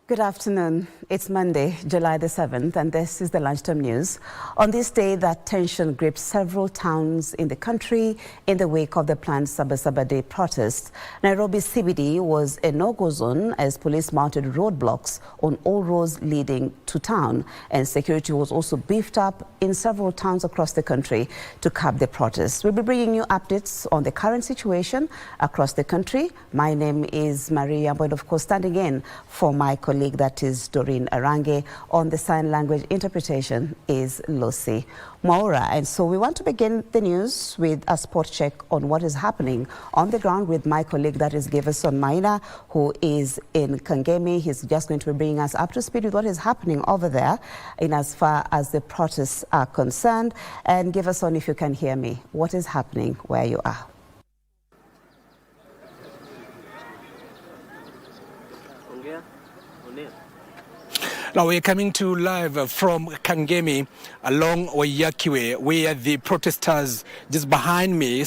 Good afternoon. It's Monday, July the 7th, and this is the Lunchtime News. On this day that tension gripped several towns in the country in the wake of the planned Sabasaba Day protests, Nairobi CBD was a no-go zone as police mounted roadblocks on all roads leading to town, and security was also beefed up in several towns across the country to curb the protests. We'll be bringing you updates on the current situation across the country. My name is Yambo, and of course standing in for my colleague, that is Doreen Arange. On the sign language interpretation is Lucy Maura. And so we want to begin the news with a spot check on what is happening on the ground with my colleague, that is Giverson Maina, who is in Kangemi. He's just going to be bringing us up to speed with what is happening over there in as far as the protests are concerned. And Giverson, if you can hear me, what is happening where you are? Now we're coming to live from Kangemi along Wayakiwe, where the protesters just behind me,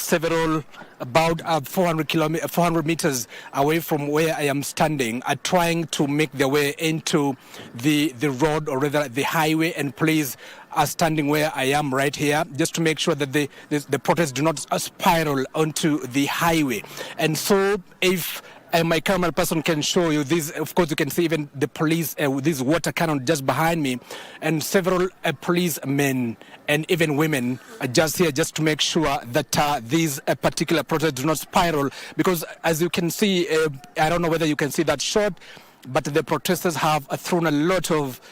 about 400 meters away from where I am standing, are trying to make their way into the road, or rather the highway, and police are standing where I am right here just to make sure that the protests do not spiral onto the highway. And so if my camera person can show you this. Of course, you can see even the police with this water cannon just behind me, and several policemen and even women are just here just to make sure that these particular protests do not spiral. Because as you can see, I don't know whether you can see that shot, but the protesters have thrown a lot of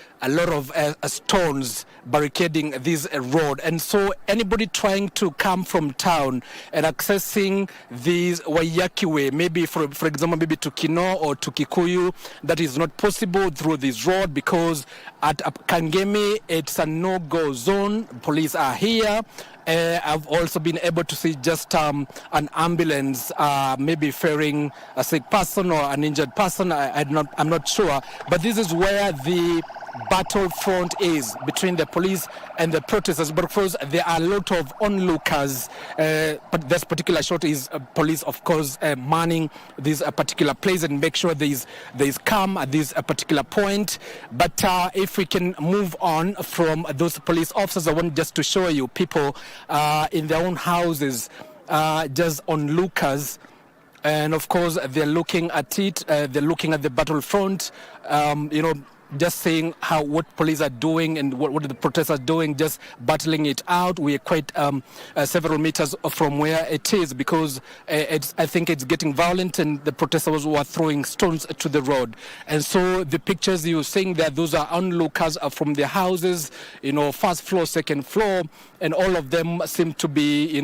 stones barricading this road, and so anybody trying to come from town and accessing these Wayakiwe, maybe for example, maybe to Kino or to Kikuyu, that is not possible through this road, because at Kangemi it's a no-go zone. Police are here. I've also been able to see just an ambulance maybe ferrying a sick person or an injured person. I'm not sure, but this is where the battlefront is between the police and the protesters. But of course, there are a lot of onlookers. But this particular shot is police, of course, manning this particular place and make sure there is calm at this particular point. But if we can move on from those police officers, I want just to show you people in their own houses, just onlookers. And of course, they're looking at it. They're looking at the battlefront. Just saying what police are doing and what the protesters are doing, just battling it out. We are quite several meters from where it is, because I think it's getting violent, and the protesters were throwing stones to the road. And so the pictures you're seeing there, those are onlookers from their houses, first floor, second floor, and all of them seem to be,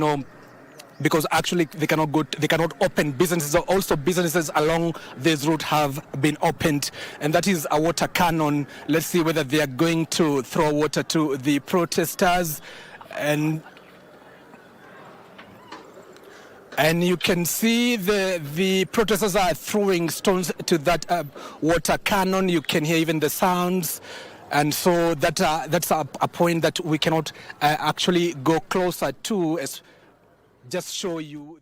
because actually they cannot open businesses. Also, businesses along this route have been opened, and that is a water cannon. Let's see whether they are going to throw water to the protesters. And you can see the protesters are throwing stones to that water cannon. You can hear even the sounds. And so that's a point that we cannot actually go closer to. Just show you.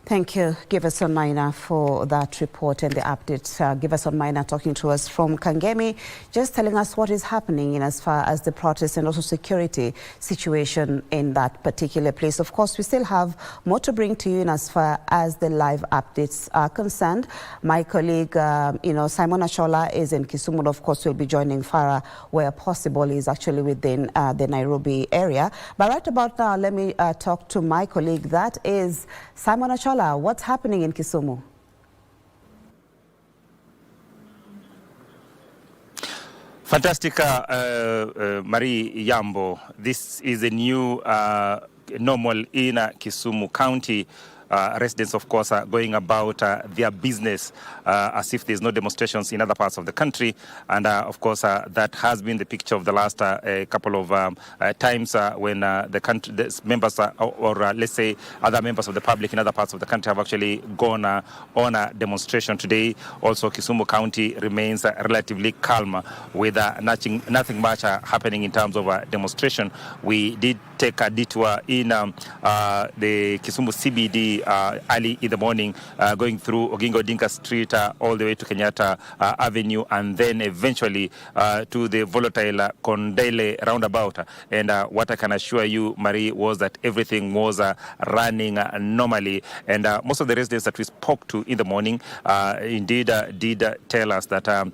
Thank you, Giverson Maina, for that report and the updates. Giverson Maina talking to us from Kangemi, just telling us what is happening in as far as the protests and also security situation in that particular place. Of course, we still have more to bring to you in as far as the live updates are concerned. My colleague, Simon Achola is in Kisumu. Of course, will be joining Farah where possible. He's actually within the Nairobi area. But right about now, let me talk to my colleague. That is Simon Achola. What's happening in Kisumu? Fantastic, Marie Yambo. This is a new normal in Kisumu County. Residents, of course, are going about their business as if there's no demonstrations in other parts of the country. And, of course, that has been the picture of the last couple of times when the members, or let's say other members of the public in other parts of the country have actually gone on a demonstration today. Also, Kisumu County remains relatively calm with nothing much happening in terms of demonstration. We did take a detour in the Kisumu CBD early in the morning, going through Oginga Odinga Street all the way to Kenyatta Avenue, and then eventually to the volatile Kondele roundabout. And what I can assure you, Marie, was that everything was running normally. And most of the residents that we spoke to in the morning indeed did tell us that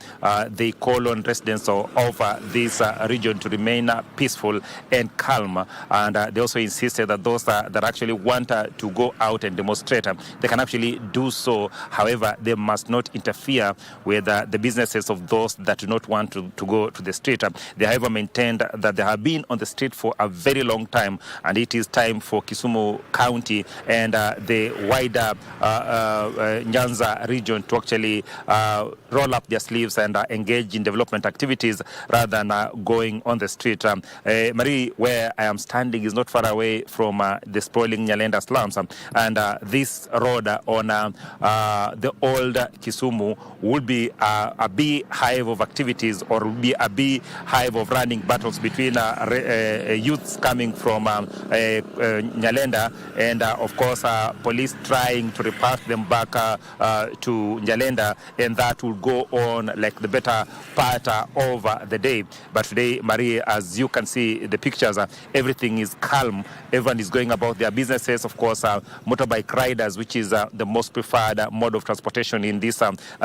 they call on residents of this region to remain peaceful and calm. And they also insisted that those that actually want to go out and demonstrate, they can actually do so. However, they must not interfere with the businesses of those that do not want to go to the street. They, however, maintained that they have been on the street for a very long time, and it is time for Kisumu County and the wider Nyanza region to actually roll up their sleeves and engage in development activities rather than going on the street. Marie, where I am standing is not far away from the sprawling Nyalenda slums, and this road on the old Kisumu would be a beehive of activities, or would be a beehive of running battles between youths coming from Nyalenda and of course police trying to repart them back to Nyalenda, and that will go on like the better part of the day. But today, Marie, as you can see the pictures, everything is calm. Everyone is going about their businesses. Of course, motorbike riders, which is the most preferred mode of transportation in this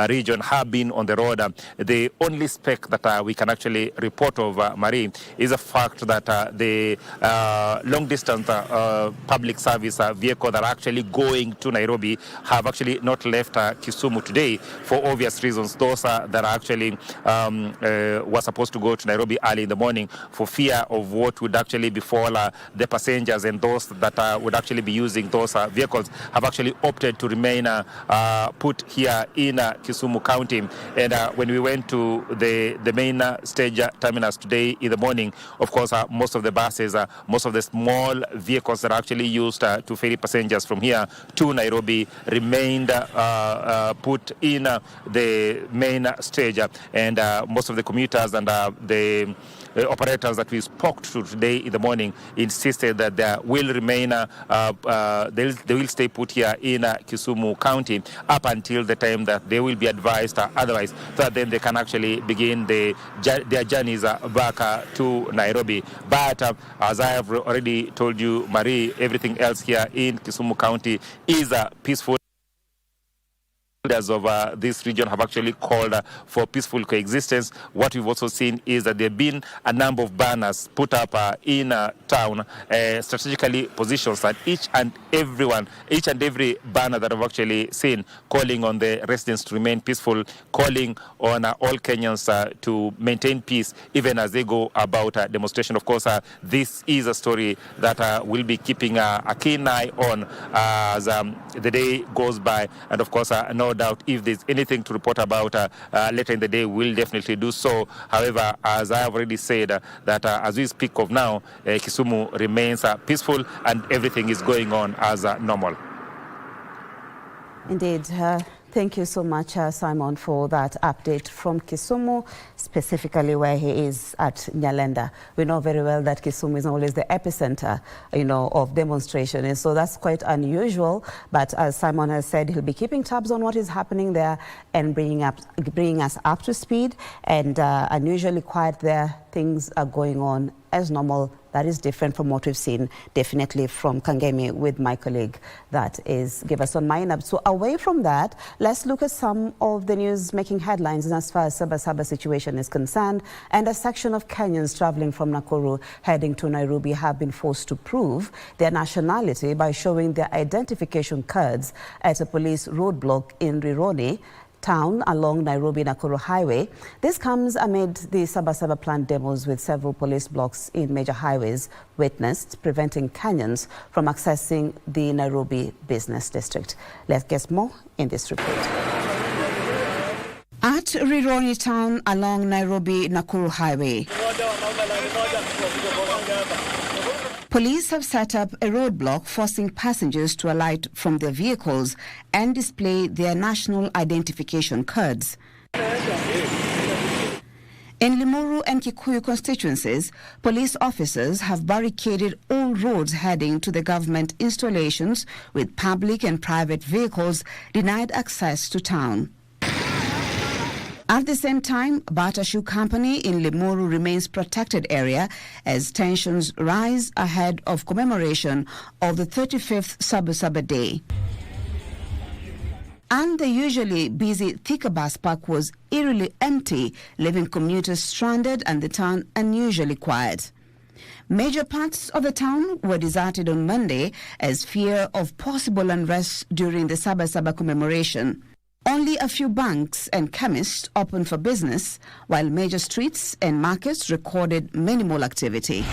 region, have been on the road. The only speck that we can actually report of, Marie, is the fact that the long-distance public service vehicle that are actually going to Nairobi have actually not left Kisumu today for obvious reasons. Those that are actually were supposed to go to Nairobi early in the morning for fear of what would actually befall the passengers, and those that would actually be using those vehicles have actually opted to remain put here in Kisumu County. And when we went to the main stage terminus today in the morning, of course, most of the buses, most of the small vehicles that are actually used to ferry passengers from here to Nairobi remained put in the main stage, and most of the commuters and the operators that we spoke to today in the morning insisted that they will remain, they will stay put here in Kisumu County up until the time that they will be advised otherwise, so that then they can actually begin their journeys back to Nairobi. But as I have already told you, Marie, everything else here in Kisumu County is peaceful. Leaders of this region have actually called for peaceful coexistence. What we've also seen is that there have been a number of banners put up in town, strategically positioned, that each and every banner that I've actually seen calling on the residents to remain peaceful, calling on all Kenyans to maintain peace even as they go about demonstration. Of course, this is a story that we'll be keeping a keen eye on as the day goes by, and of course, no doubt if there's anything to report about later in the day, we'll definitely do so. However, as I have already said, that as we speak of now, Kisumu remains peaceful and everything is going on as normal. Indeed. Thank you so much, Simon, for that update from Kisumu, specifically where he is at Nyalenda. We know very well that Kisumu is always the epicenter, of demonstration, and so that's quite unusual. But as Simon has said, he'll be keeping tabs on what is happening there and bringing us up to speed. And unusually quiet there, things are going on as normal. That is different from what we've seen, definitely from Kangemi with my colleague that is give us on Mainab. So away from that, let's look at some of the news making headlines as far as Sabasaba situation is concerned. And a section of Kenyans traveling from Nakuru heading to Nairobi have been forced to prove their nationality by showing their identification cards at a police roadblock in Rironi town along Nairobi-Nakuru Highway. This comes amid the Sabasaba planned demos with several police blocks in major highways witnessed, preventing Kenyans from accessing the Nairobi business district. Let's get more in this report. At Rironi town along Nairobi-Nakuru Highway, police have set up a roadblock forcing passengers to alight from their vehicles and display their national identification cards. In Limuru and Kikuyu constituencies, police officers have barricaded all roads heading to the government installations, with public and private vehicles denied access to town. At the same time, Bata Shoe Company in Limuru remains protected area as tensions rise ahead of commemoration of the 35th Sabasaba Day. And the usually busy Thika bus park was eerily empty, leaving commuters stranded and the town unusually quiet. Major parts of the town were deserted on Monday as fear of possible unrest during the Sabasaba commemoration. Only a few banks and chemists opened for business, while major streets and markets recorded minimal activity.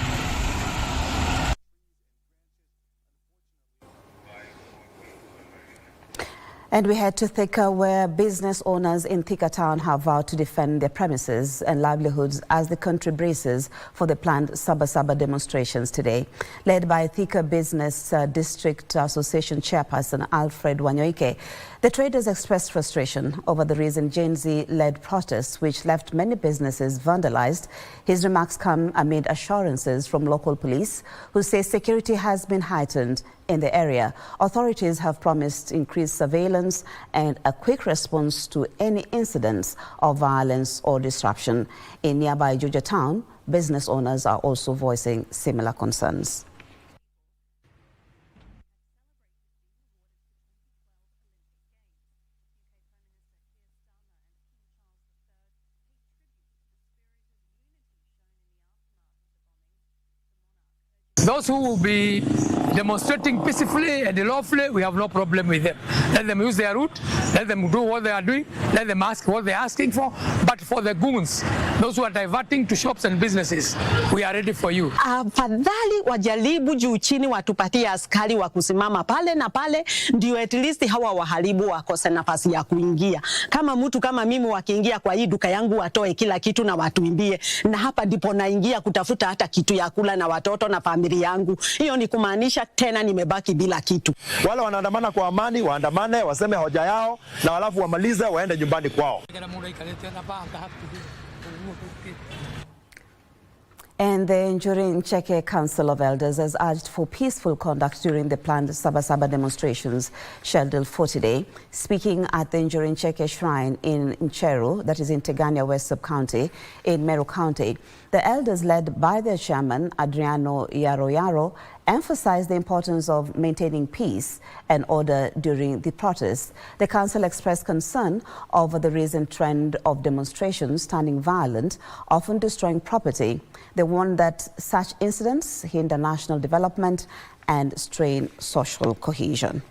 And we head to Thika, where business owners in Thika town have vowed to defend their premises and livelihoods as the country braces for the planned Sabasaba demonstrations today. Led by Thika Business District Association Chairperson Alfred Wanyoike, the traders expressed frustration over the recent Gen Z-led protests which left many businesses vandalized. His remarks come amid assurances from local police, who say security has been heightened in the area. Authorities have promised increased surveillance and a quick response to any incidents of violence or disruption. In nearby Juja town, business owners are also voicing similar concerns. Those who will be demonstrating peacefully and lawfully, we have no problem with them. Let them use their route, let them do what they are doing, let them ask what they are asking for. But for the goons, those who are diverting to shops and businesses, we are ready for you. Afadhali wajaribu juu chini watupatie askari wa kusimama pale na pale, ndio at least hawa waharibu wakose nafasi ya kuingia. Kama mtu kama mimi wakiingia kwa hii duka yangu watoe kila kitu na watuimbie, na hapa ndipo naingia kutafuta hata kitu ya kula na watoto na familia yangu. Hiyo ni kumaanisha tena nimebaki bila kitu. Wale wanaandamana kwa amani, waandamane, waseme hoja yao na walafu wamalize waende nyumbani kwao. And the Njurin Cheke Council of Elders has urged for peaceful conduct during the planned Sabasaba demonstrations scheduled for today. Speaking at the Njurin Cheke Shrine in Ncheru, that is in Tegania West Sub-County, in Meru County, the elders led by their chairman, Adriano Yaro, emphasized the importance of maintaining peace and order during the protests. The council expressed concern over the recent trend of demonstrations turning violent, often destroying property. They warned that such incidents hinder national development and strain social cohesion.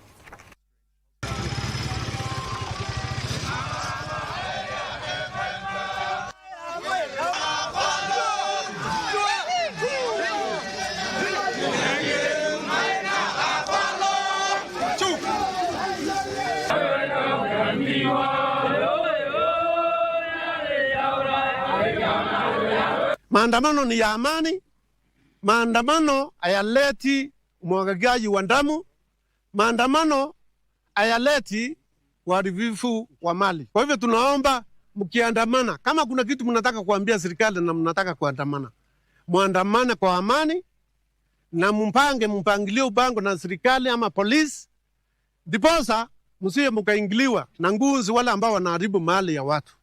Maandamano ni ya amani, maandamano hayaleti umwagikaji wa damu, maandamano hayaleti uharibifu wa mali. Kwa hivyo tunaomba mkiandamana, kama kuna kitu mnataka kuambia serikali na mnataka kuandamana, muandamane kwa amani na mpangilio upango na serikali ama polisi, ndiposa msiwe mkaingiliwa na nguzi wale ambao wanaharibu mali ya watu.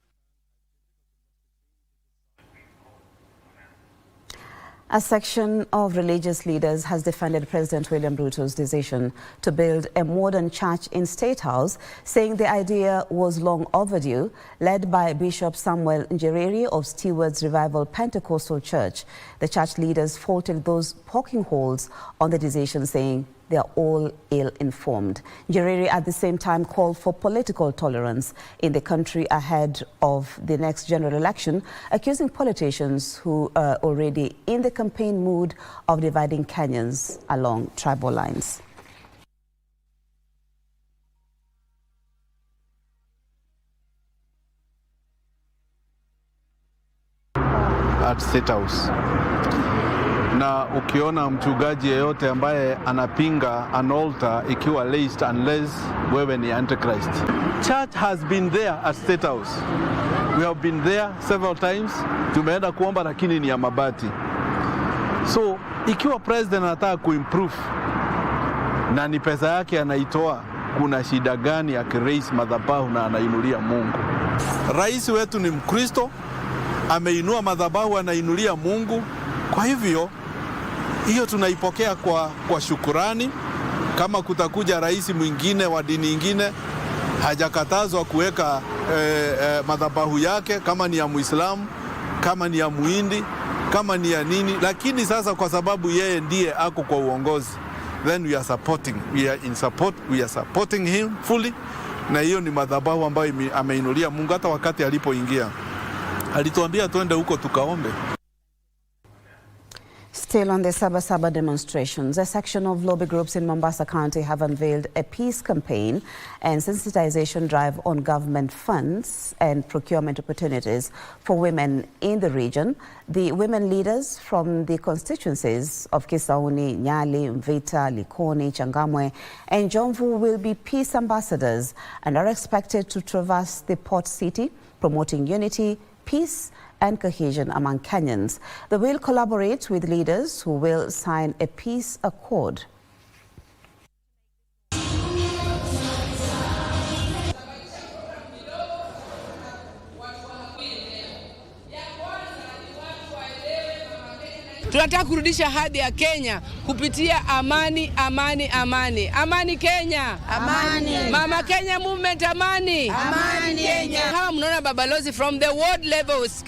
A section of religious leaders has defended President William Ruto's decision to build a modern church in State House, saying the idea was long overdue. Led by Bishop Samuel Njereri of Stewards Revival Pentecostal Church, the church leaders faulted those poking holes on the decision, saying they are all ill-informed. Njereri at the same time called for political tolerance in the country ahead of the next general election, accusing politicians who are already in the campaign mood of dividing Kenyans along tribal lines. At State House. Na ukiona mchungaji yeyote ambaye anapinga an altar ikiwa laced unless wewe ni antichrist. Church has been there at State House. We have been there several times. Tumeenda kuomba lakini ni ya mabati. So, ikiwa president anataka kuimprove na ni pesa yake anaitoa, kuna shida gani akiraise madhabahu na anainulia Mungu? Rais wetu ni Mkristo, ameinua madhabahu, anainulia Mungu. Kwa hivyo, hiyo tunaipokea kwa shukurani. Kama kutakuja rais mwingine wa dini nyingine, hajakatazwa kuweka madhabahu yake, kama ni ya Muislamu, kama ni ya Muhindi, kama ni ya nini. Lakini sasa kwa sababu yeye ndiye ako kwa uongozi, then we are supporting him fully. Na hiyo ni madhabahu ambayo ameinulia Mungu. Hata wakati alipoingia alituambia tuende huko tukaombe. Still on the Sabasaba demonstrations, a section of lobby groups in Mombasa County have unveiled a peace campaign and sensitization drive on government funds and procurement opportunities for women in the region. The women leaders from the constituencies of Kiswahili, Nyali, Mvita, Likoni, Changamwe and Jomvu will be peace ambassadors and are expected to traverse the port city, promoting unity, peace and cohesion among Kenyans. They will collaborate with leaders who will sign a peace accord. Tunataka kurudisha hadhi ya Kenya kupitia amani, amani, amani. Amani Kenya. Amani. Mama Kenya movement amani. Amani Kenya. Kama mnaona babalozi from the ward levels,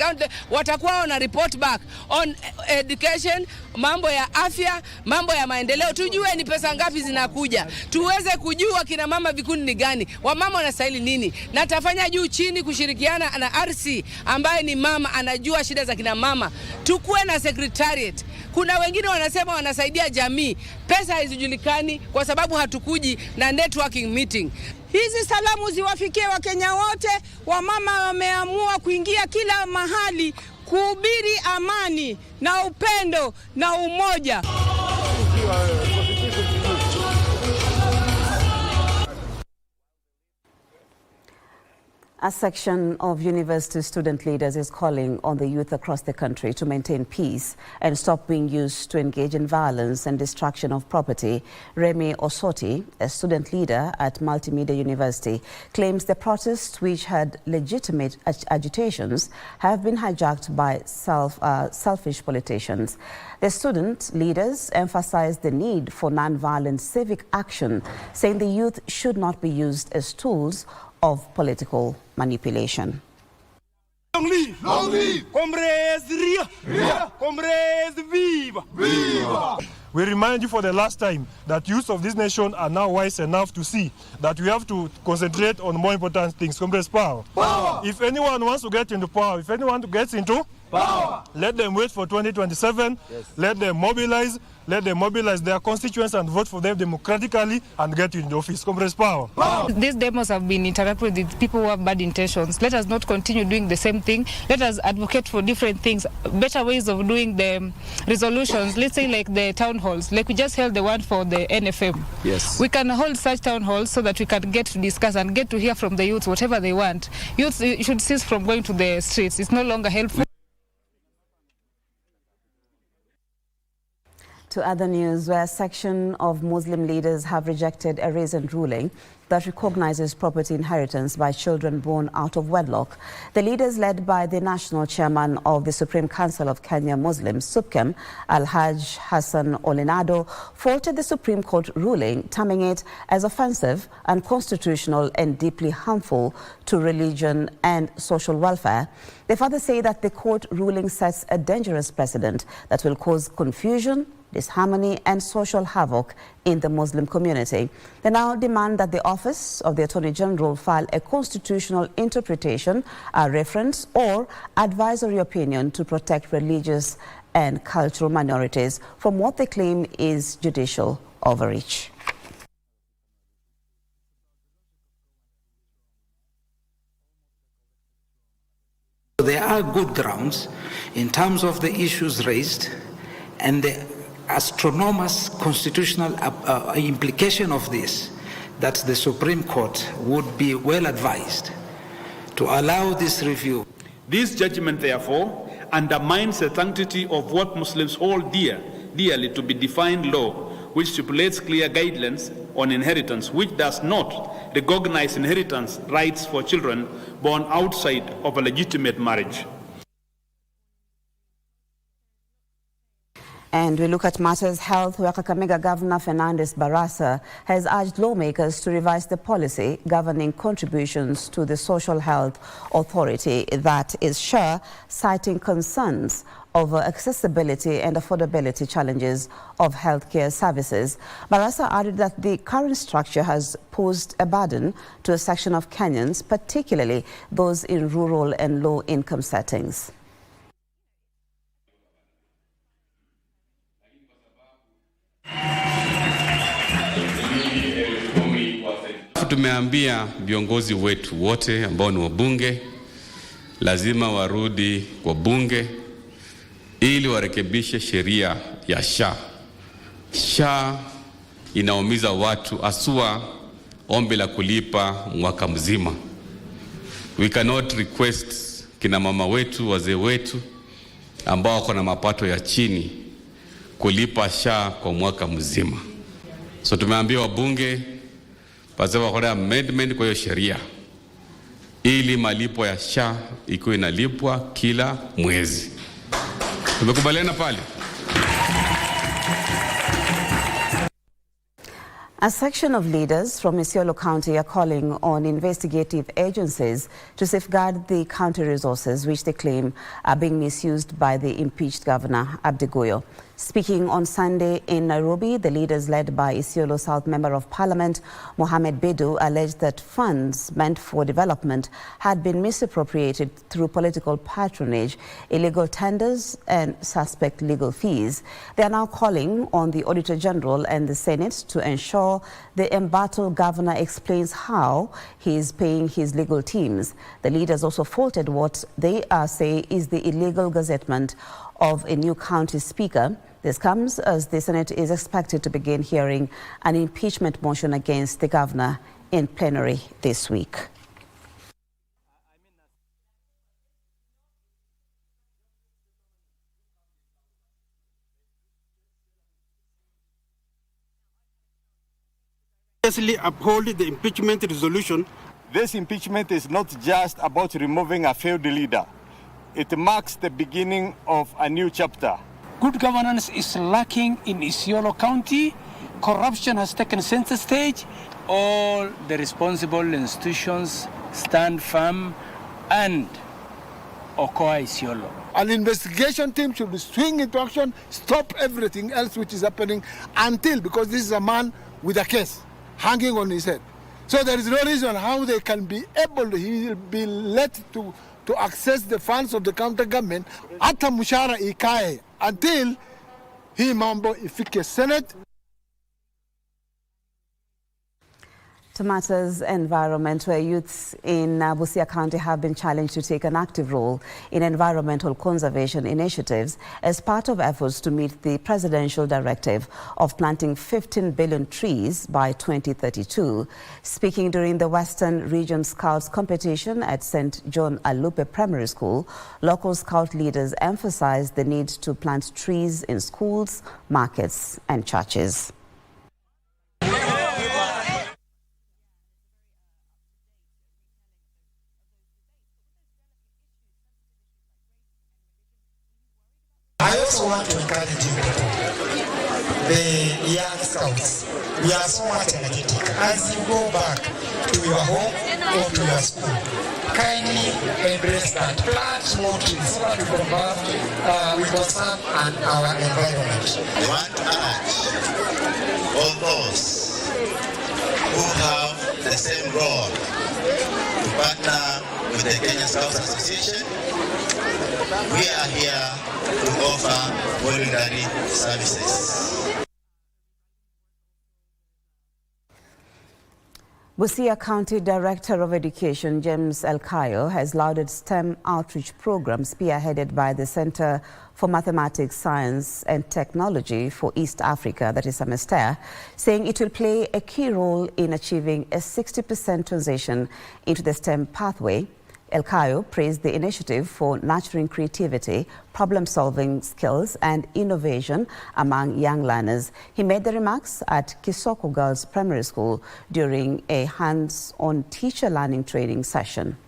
watakuwa wana report back on education, mambo ya afya, mambo ya maendeleo. Tujue ni pesa ngapi zinakuja. Tuweze kujua kina mama vikundi ni gani. Wamama wanastahili nini. Na tafanya juu chini kushirikiana na RC ambaye ni mama anajua shida za kina mama. Tukue na secretariat. Kuna wengine wanasema wanasaidia jamii. Pesa haijulikani kwa sababu hatukuji na networking meeting. Hizi salamu ziwafikie Wakenya wote. Wamama wameamua kuingia kila mahali kuhubiri amani na upendo na umoja. A section of university student leaders is calling on the youth across the country to maintain peace and stop being used to engage in violence and destruction of property. Remy Osoti, a student leader at Multimedia University, claims the protests, which had legitimate agitations, have been hijacked by selfish politicians. The student leaders emphasized the need for non-violent civic action, saying the youth should not be used as tools of political manipulation. Long live! Long live! Comrades, Ria! Comrades, viva! Viva! We remind you for the last time that youth of this nation are now wise enough to see that we have to concentrate on more important things. Comrades, power. Power! If anyone wants to get into power, if anyone gets into power, let them wait for 2027. Yes. Let them mobilize their constituents and vote for them democratically and get into office. Comrades, power. Power. These demos have been interacting with people who have bad intentions. Let us not continue doing the same thing. Let us advocate for different things, better ways of doing the resolutions. Let's say like the town halls, like we just held the one for the NFM. Yes. We can hold such town halls so that we can get to discuss and get to hear from the youth whatever they want. Youth should cease from going to the streets. It's no longer helpful. To other news, where a section of Muslim leaders have rejected a recent ruling that recognizes property inheritance by children born out of wedlock. The leaders, led by the national chairman of the Supreme Council of Kenya Muslims, SUPKEM, Alhaj Hassan Olenado, faulted the Supreme Court ruling, terming it as offensive, unconstitutional and deeply harmful to religion and social welfare. They further say that the court ruling sets a dangerous precedent that will cause confusion, disharmony and social havoc in the Muslim community. They now demand that the Office of the Attorney General file a constitutional interpretation, a reference or advisory opinion to protect religious and cultural minorities from what they claim is judicial overreach. There are good grounds in terms of the issues raised and the astronomous constitutional implication of this, that the Supreme Court would be well advised to allow this review. This judgment, therefore, undermines the sanctity of what Muslims hold dearly to be defined law, which stipulates clear guidelines on inheritance, which does not recognize inheritance rights for children born outside of a legitimate marriage. And we look at matters health, where Kakamega Governor Fernandes Barasa has urged lawmakers to revise the policy governing contributions to the Social Health Authority, that is SHA, citing concerns over accessibility and affordability challenges of healthcare services. Barasa added that the current structure has posed a burden to a section of Kenyans, particularly those in rural and low-income settings. Tumeambia viongozi wetu wote ambao ni wabunge lazima warudi kwa bunge ili warekebishe sheria ya SHA. SHA inaumiza watu, asua ombi la kulipa mwaka mzima. We cannot request kina mama wetu, wazee wetu ambao wako na mapato ya chini kulipa SHA kwa mwaka mzima. So tumeambia wabunge basi wakore amendment kwa hiyo sheria ili malipo ya SHA ikuwe inalipwa kila mwezi. Tumekubaliana pale. A section of leaders from Isiolo County are calling on investigative agencies to safeguard the county resources, which they claim are being misused by the impeached Governor Abdiguyo. Speaking on Sunday in Nairobi, the leaders led by Isiolo South Member of Parliament Mohamed Bedu alleged that funds meant for development had been misappropriated through political patronage, illegal tenders and suspect legal fees. They are now calling on the Auditor General and the Senate to ensure the embattled governor explains how he is paying his legal teams. The leaders also faulted what they say is the illegal gazettement of a new county speaker. This comes as the Senate is expected to begin hearing an impeachment motion against the governor in plenary this week. Uphold the impeachment resolution. This impeachment is not just about removing a failed leader. It marks the beginning of a new chapter. Good governance is lacking in Isiolo County. Corruption has taken center stage. All the responsible institutions stand firm and Okoa Isiolo. An investigation team should swing into action, stop everything else which is happening until, because this is a man with a case hanging on his head. So there is no reason how they can be able, he will be let to access the funds of the county government hata mshahara ikae until hii mambo ifike Senate. To matters environment, where youths in Busia County have been challenged to take an active role in environmental conservation initiatives as part of efforts to meet the presidential directive of planting 15 billion trees by 2032. Speaking during the Western Region Scouts competition at St. John Alupe Primary School, local scout leaders emphasized the need to plant trees in schools, markets and churches. I also want to encourage you, the young scouts. We are so much energetic. As you go back to your home or to your school, kindly embrace that. Plant more trees so that we conserve our environment. I want to urge all those who have the same role to partner with the Kenya Scouts Association. We are here to offer voluntary services. Busia County Director of Education James Elkayo has lauded STEM outreach programs spearheaded by the Center for Mathematics, Science and Technology for East Africa, that is SEMESTER, saying it will play a key role in achieving a 60% transition into the STEM pathway. El Cayo praised the initiative for nurturing creativity, problem-solving skills and innovation among young learners. He made the remarks at Kisoko Girls Primary School during a hands-on teacher learning training session.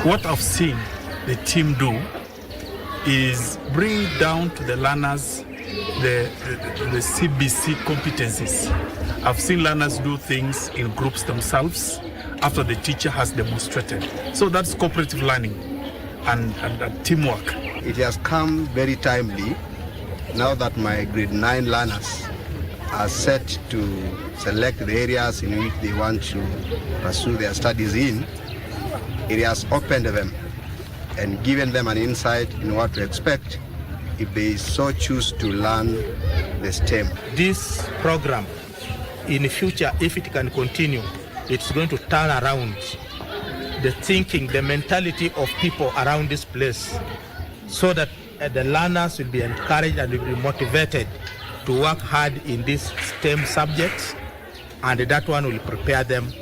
What I've seen the team do is bring down to the learners the KBC competencies. I've seen learners do things in groups themselves after the teacher has demonstrated. So that's cooperative learning and teamwork. It has come very timely now that my grade 9 learners are set to select the areas in which they want to pursue their studies in. It has opened them and given them an insight in what to expect if they so choose to learn the STEM. This program, in the future, if it can continue, it's going to turn around the thinking, the mentality of people around this place, so that the learners will be encouraged and will be motivated to work hard in these STEM subjects, and that one will prepare them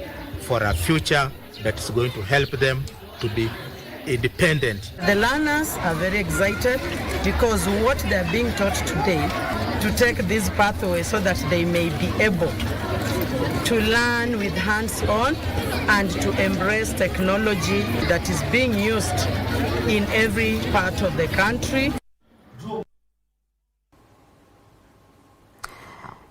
for a future that's going to help them to be independent. The learners are very excited because what they are being taught today, to take this pathway so that they may be able to learn with hands-on and to embrace technology that is being used in every part of the country.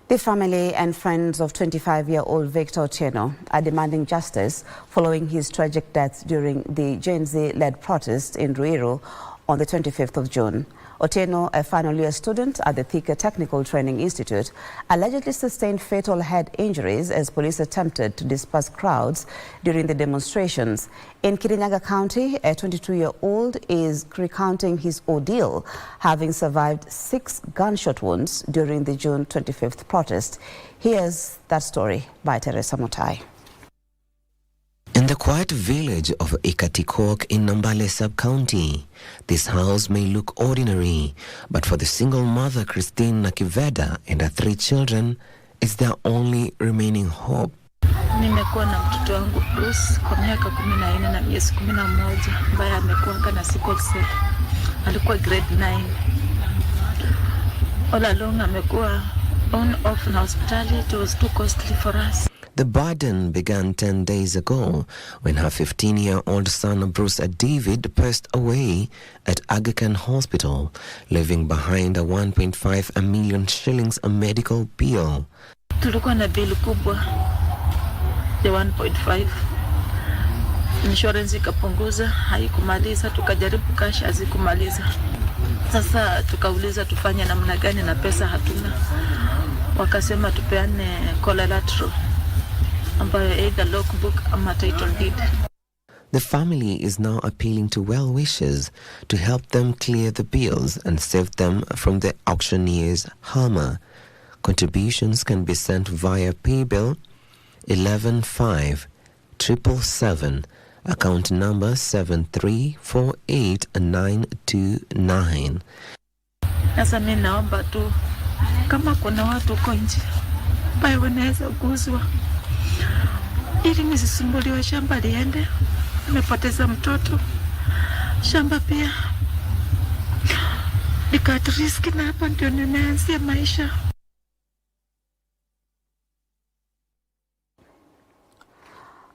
The family and friends of 25-year-old Victor Otieno are demanding justice following his tragic death during the Gen Z-led protest in Ruiru on the 25th of June. Otieno, a final year student at the Thika Technical Training Institute, allegedly sustained fatal head injuries as police attempted to disperse crowds during the demonstrations. In Kirinyaga County, a 22-year-old is recounting his ordeal, having survived 6 gunshot wounds during the June 25th protest. Here's that story by Teresa Motai. In the quiet village of Ikatikok in Nambale sub-county, this house may look ordinary, but for the single mother Christine Nakiveda and her 3 children, it's their only remaining hope. Nimekuwa na mtoto wangu Bruce kwa miaka 14 na miezi 11 ambaye amekuwa na sickle cell. Alikuwa grade 9. All along amekuwa on off na hospitali. It was too costly for us. The burden began 10 days ago when her 15-year-old son Bruce David passed away at Aga Khan Hospital, leaving behind a 1.5 million shillings medical bill. Tulikuwa na bill kubwa ya 1.5. Insurance ikapunguza, haikumaliza, tukajaribu cash hazikumaliza. Sasa tukauliza tufanye namna gani na pesa hatuna. Wakasema tupeane collateral. The family is now appealing to well-wishers to help them clear the bills and save them from the auctioneer's hammer. Contributions can be sent via paybill 115777, account number 7348929. Sasa mimi naomba tu kama kuna watu huko nje ambao wanaweza kuguswa ili nisisumbuliwe, shamba liende, nimepoteza mtoto, shamba pia nikati riski, na hapa ndio nimeanzia maisha.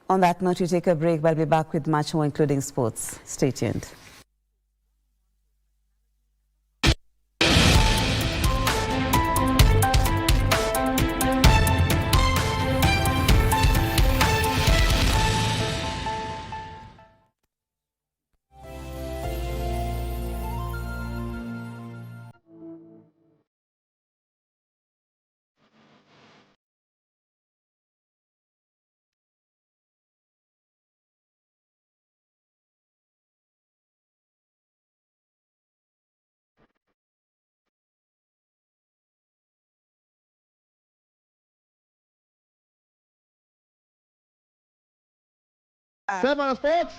On that note, we take a break, but we'll be back with much more, including sports. Stay tuned. Semana Sports.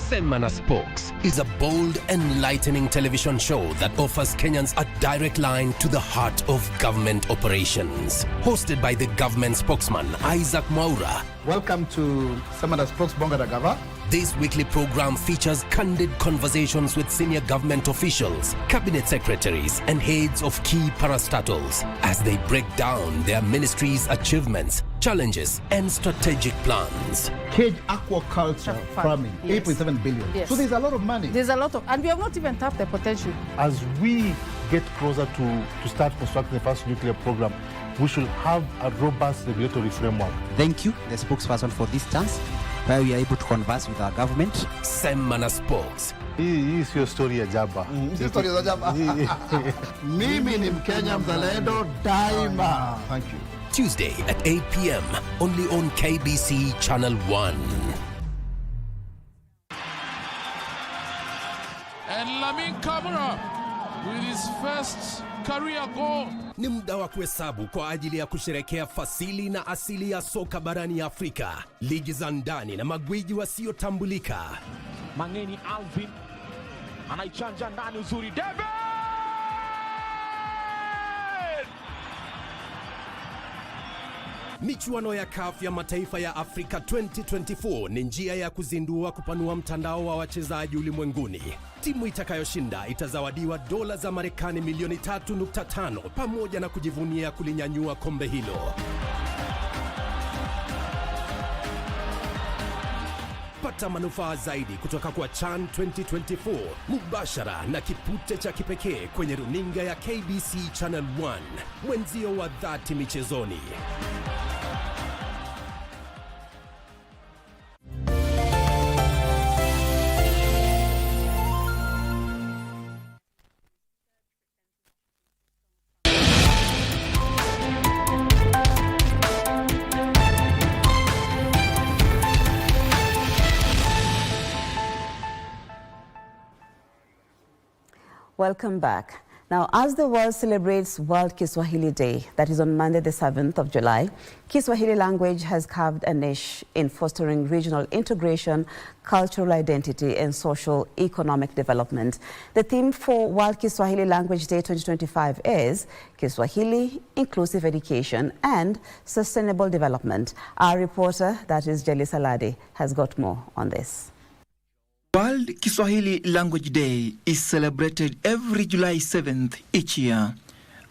Semana Sports is a bold, enlightening television show that offers Kenyans a direct line to the heart of government operations. Hosted by the government spokesman, Isaac Mwaura. Welcome to Semana Sports Bonga da Gava. This weekly program features candid conversations with senior government officials, cabinet secretaries, and heads of key parastatals as they break down their ministries' achievements, challenges, and strategic plans. Cage aquaculture farming, 8.7 billion. Yes. So there's a lot of money. There's a lot of, and we have not even tapped the potential. As we get closer to start constructing the first nuclear program, we should have a robust regulatory framework. Thank you, the spokesperson, for this chance where we are able to converse with our government. Semana Sports. Hii sio story ya jaba. Sio story ya jaba. Mimi ni Mkenya mzalendo daima. Thank you. Tuesday at 8 p.m. only on KBC Channel 1. And Lamin Kamara with his first career goal. Ni muda wa kuhesabu kwa ajili ya kusherekea fasili na asili ya soka barani Afrika, ligi za ndani na magwiji wasiotambulika. Mangeni Alvin anaichanja ndani uzuri, David! Michuano ya CAF ya mataifa ya Afrika 2024 ni njia ya kuzindua kupanua mtandao wa wachezaji ulimwenguni. Timu itakayoshinda itazawadiwa dola za Marekani milioni 3.5 pamoja na kujivunia kulinyanyua kombe hilo. Pata manufaa zaidi kutoka kwa CHAN 2024 mubashara na kipute cha kipekee kwenye runinga ya KBC Channel 1, mwenzio wa dhati michezoni. Welcome back. Now, as the world celebrates World Kiswahili Day, that is on Monday the 7th of July, Kiswahili language has carved a niche in fostering regional integration, cultural identity, and social economic development. The theme for World Kiswahili Language Day 2025 is Kiswahili, Inclusive Education, and Sustainable Development. Our reporter, that is Jelly Saladi, has got more on this. World Kiswahili Language Day is celebrated every July 7th each year.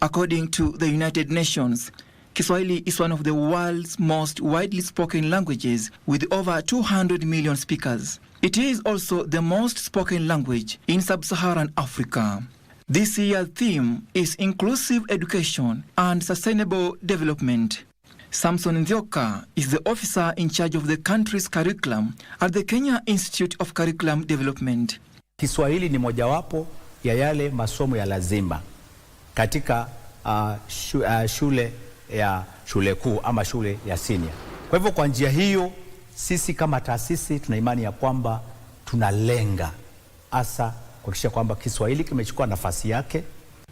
According to the United Nations, Kiswahili is one of the world's most widely spoken languages with over 200 million speakers. It is also the most spoken language in sub-Saharan Africa. This year's theme is Inclusive Education and Sustainable Development. Samson Nthioka is the officer in charge of the country's curriculum at the Kenya Institute of Curriculum Development. Kiswahili ni mojawapo ya yale masomo ya lazima katika shule kuu ama shule ya senior. Kwa hivyo kwa njia hiyo sisi kama taasisi tuna imani ya kwamba tunalenga hasa kuhakikisha kwamba Kiswahili kimechukua nafasi yake.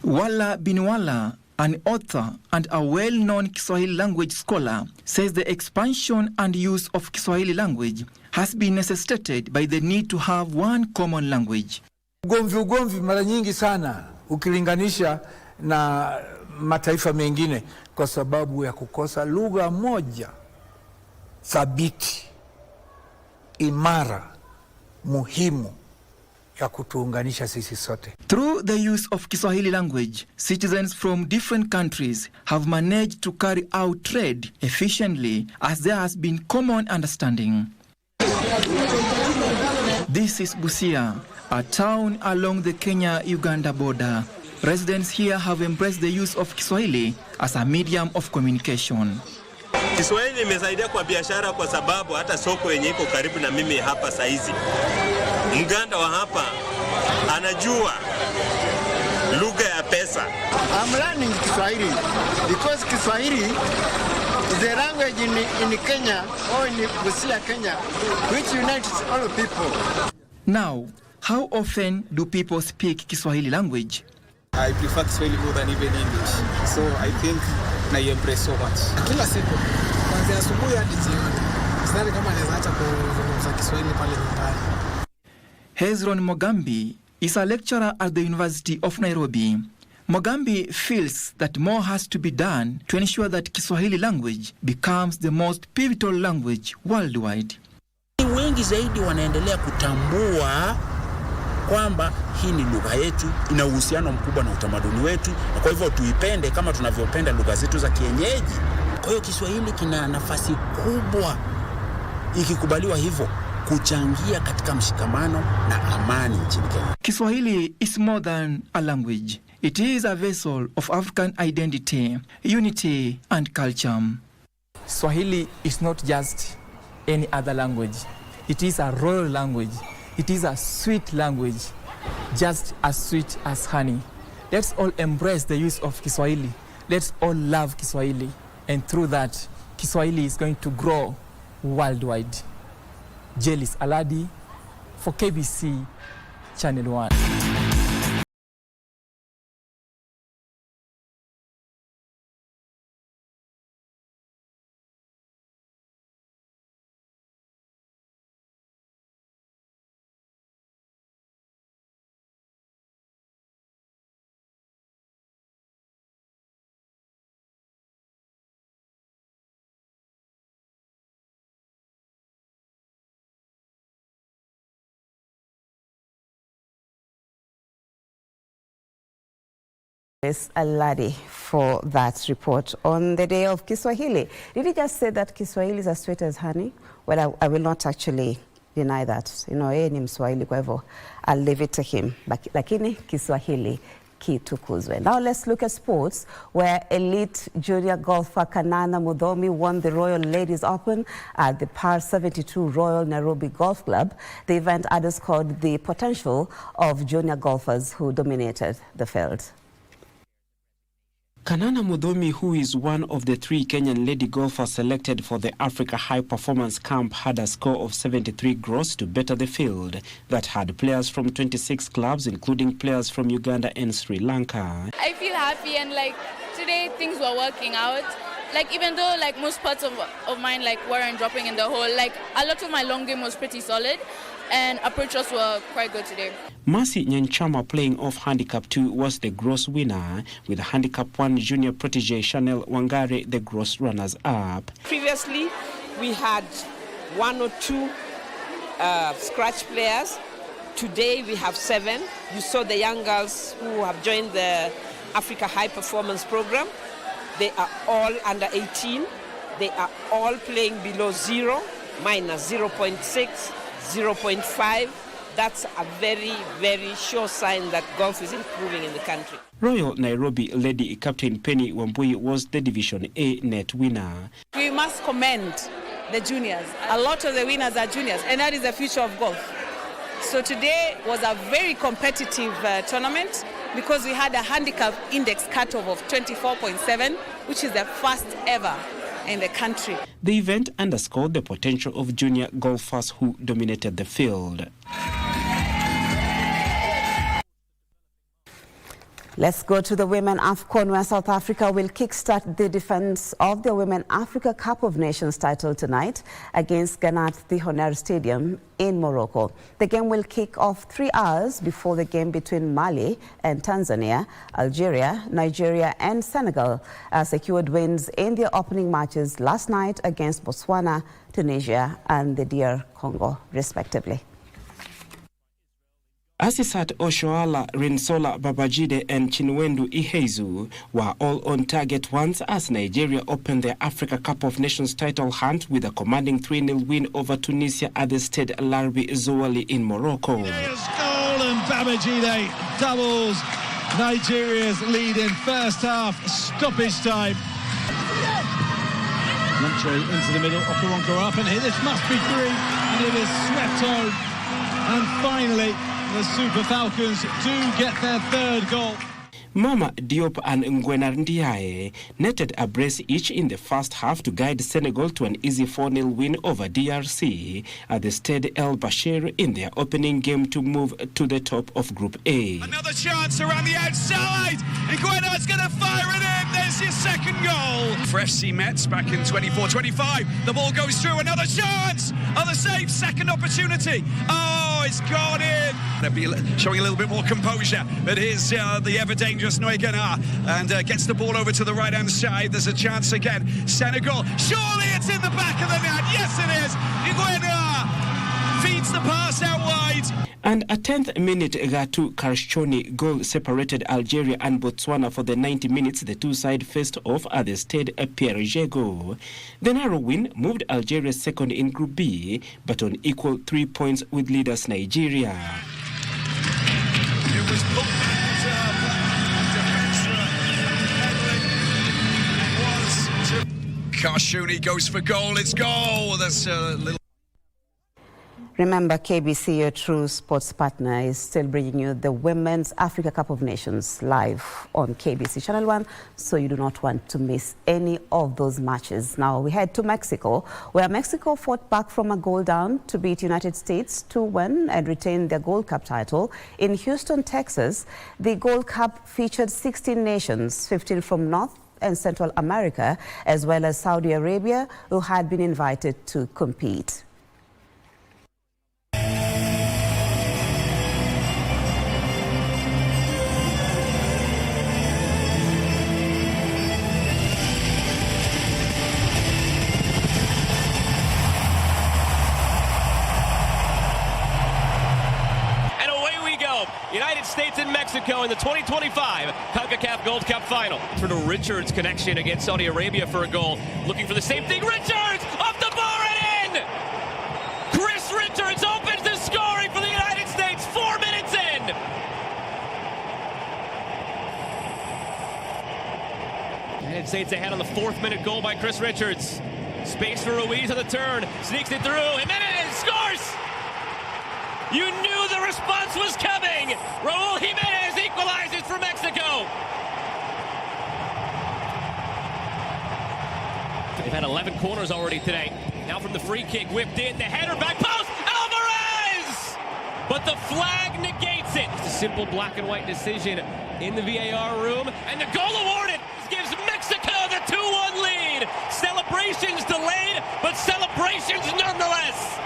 Wala Binwala, an author and a well-known Kiswahili language scholar, says the expansion and use of Kiswahili language has been necessitated by the need to have one common language. Ugomvi mara nyingi sana ukilinganisha na mataifa mengine kwa sababu ya kukosa lugha moja thabiti, imara, muhimu ya kutuunganisha sisi sote. Through the use of Kiswahili language, citizens from different countries have managed to carry out trade efficiently as there has been common understanding. This is Busia, a town along the Kenya-Uganda border. Residents here have embraced the use of Kiswahili as a medium of communication. Kiswahili imesaidia kwa biashara kwa sababu hata soko yenye iko karibu na mimi hapa saizi, Mganda wa hapa anajua lugha ya pesa. I'm learning Kiswahili because Kiswahili is a language in Kenya or in Busia, Kenya, which unites all people. Now, how often do people speak Kiswahili language? I prefer Kiswahili more than even English. So I think na embrace so much. Kila siku, kuanzia asubuhi hadi jioni. Sidhani kama anaweza acha kuzungumza Kiswahili pale nyumbani. Hezron Mogambi is a lecturer at the University of Nairobi. Mogambi feels that more has to be done to ensure that Kiswahili language becomes the most pivotal language worldwide. Wengi zaidi wanaendelea kutambua kwamba hii ni lugha yetu, ina uhusiano mkubwa na utamaduni wetu, na kwa hivyo tuipende kama tunavyopenda lugha zetu za kienyeji. Kwa hiyo Kiswahili kina nafasi kubwa, ikikubaliwa hivyo, kuchangia katika mshikamano na amani nchini Kenya. Kiswahili is more than a language. It is a vessel of African identity, unity and culture. Swahili is not just any other language. It is a royal language. It is a sweet language, just as sweet as honey. Let's all embrace the use of Kiswahili. Let's all love Kiswahili. And through that, Kiswahili is going to grow worldwide. Jelis Aladi for KBC Channel 1. Aladi for that report on the day of Kiswahili. Did he just say that Kiswahili is as sweet as honey? Well, I will not actually deny that. You know, yeye ni Mswahili kwa hivyo I'll leave it to him. Lakini Kiswahili kitukuzwe. Now let's look at sports, where elite junior golfer Kanana Mudhomi won the Royal Ladies Open at the Par 72 Royal Nairobi Golf Club. The event underscored the potential of junior golfers who dominated the field. Kanana Mudhomi, who is one of the 3 Kenyan lady golfers selected for the Africa High Performance Camp, had a score of 73 gross to better the field that had players from 26 clubs, including players from Uganda and Sri Lanka. I feel happy, and like today things were working out. Like even though like most parts of mine like weren't dropping in the hole, like a lot of my long game was pretty solid, and approaches were quite good today. Mercy Nyanchama, playing off handicap 2, was the gross winner, with handicap 1 junior protege Chanel Wangare the gross runners-up. Previously, we had 1 or 2 scratch players. Today, we have 7. You saw the young girls who have joined the Africa High Performance Program. They are all under 18. They are all playing below 0, minus 0.6, 0.5. That's a very, very sure sign that golf is improving in the country. Royal Nairobi lady captain Penny Wambui was the Division A net winner. We must commend the juniors. A lot of the winners are juniors, and that is the future of golf. So today was a very competitive tournament because we had a handicap index cutoff of 24.7, which is the first ever in the country. The event underscored the potential of junior golfers who dominated the field. Let's go to the Women AFCON, where South Africa will kickstart the defense of the Women Africa Cup of Nations title tonight against Ghana at the Honor Stadium in Morocco. The game will kick off 3 hours before the game between Mali and Tanzania. Algeria, Nigeria and Senegal secured wins in their opening matches last night against Botswana, Tunisia and the DR Congo, respectively. Asisat Oshoala, Rinsola Babajide and Chinwendu Ihezu were all on target once as Nigeria opened the Africa Cup of Nations title hunt with a commanding 3-0 win over Tunisia at the Stade Larbi Zouali in Morocco. Goal, and Babajide doubles Nigeria's lead in first half stoppage time. Muncho into the middle, Okaronko up, and this must be 3, and it is swept home. And finally, the Super Falcons do get their 3rd goal. Mama Diop and Ngwena Ndiaye netted a brace each in the first half to guide Senegal to an easy 4-0 win over DRC at the Stade El Bashir in their opening game to move to the top of Group A. Another chance around the outside. Ngwena's going to fire it in. There's your second goal. For FC Metz back in 24-25. The ball goes through. Another chance. Other save. Second opportunity. Oh, it's gone in. They'll be showing a little bit more composure. But here's the ever dangerous Noigana and gets the ball over to the right-hand side. There's a chance again. Senegal. Surely it's in the back of the net. Yes, it is. Ngwena feeds the pass out wide. And a 10th minute Gatu Karshoni goal separated Algeria and Botswana for the 90 minutes the two sides faced off at the Stade Pierre-Jego. The narrow win moved Algeria second in Group B, but on equal 3 points with leaders Nigeria. It was Karshuni goes for goal. It's goal. That's a little. Remember, KBC, your true sports partner, is still bringing you the Women's Africa Cup of Nations live on KBC Channel 1, so you do not want to miss any of those matches. Now, we head to Mexico, where Mexico fought back from a goal down to beat United States 2-1 and retain their Gold Cup title. In Houston, Texas, the Gold Cup featured 16 nations, 15 from North and Central America, as well as Saudi Arabia, who had been invited to compete. United States and Mexico in the 2025 CONCACAF Gold Cup Final. Turn to Richards' connection against Saudi Arabia for a goal. Looking for the same thing. Richards! Off the bar and in! Chris Richards opens the scoring for the United States 4 minutes in! United States ahead on the 4th minute goal by Chris Richards. Space for Ruiz on the turn. Sneaks it through. Jimenez scores! You knew the response was coming! Raul Jimenez equalizes for Mexico! They've had 11 corners already today. Now from the free kick, whipped in, the header, back post, Alvarez! But the flag negates it. It's a simple black and white decision in the VAR room, and the goal awarded gives Mexico the 2-1 lead. Celebrations delayed, but celebrations nonetheless.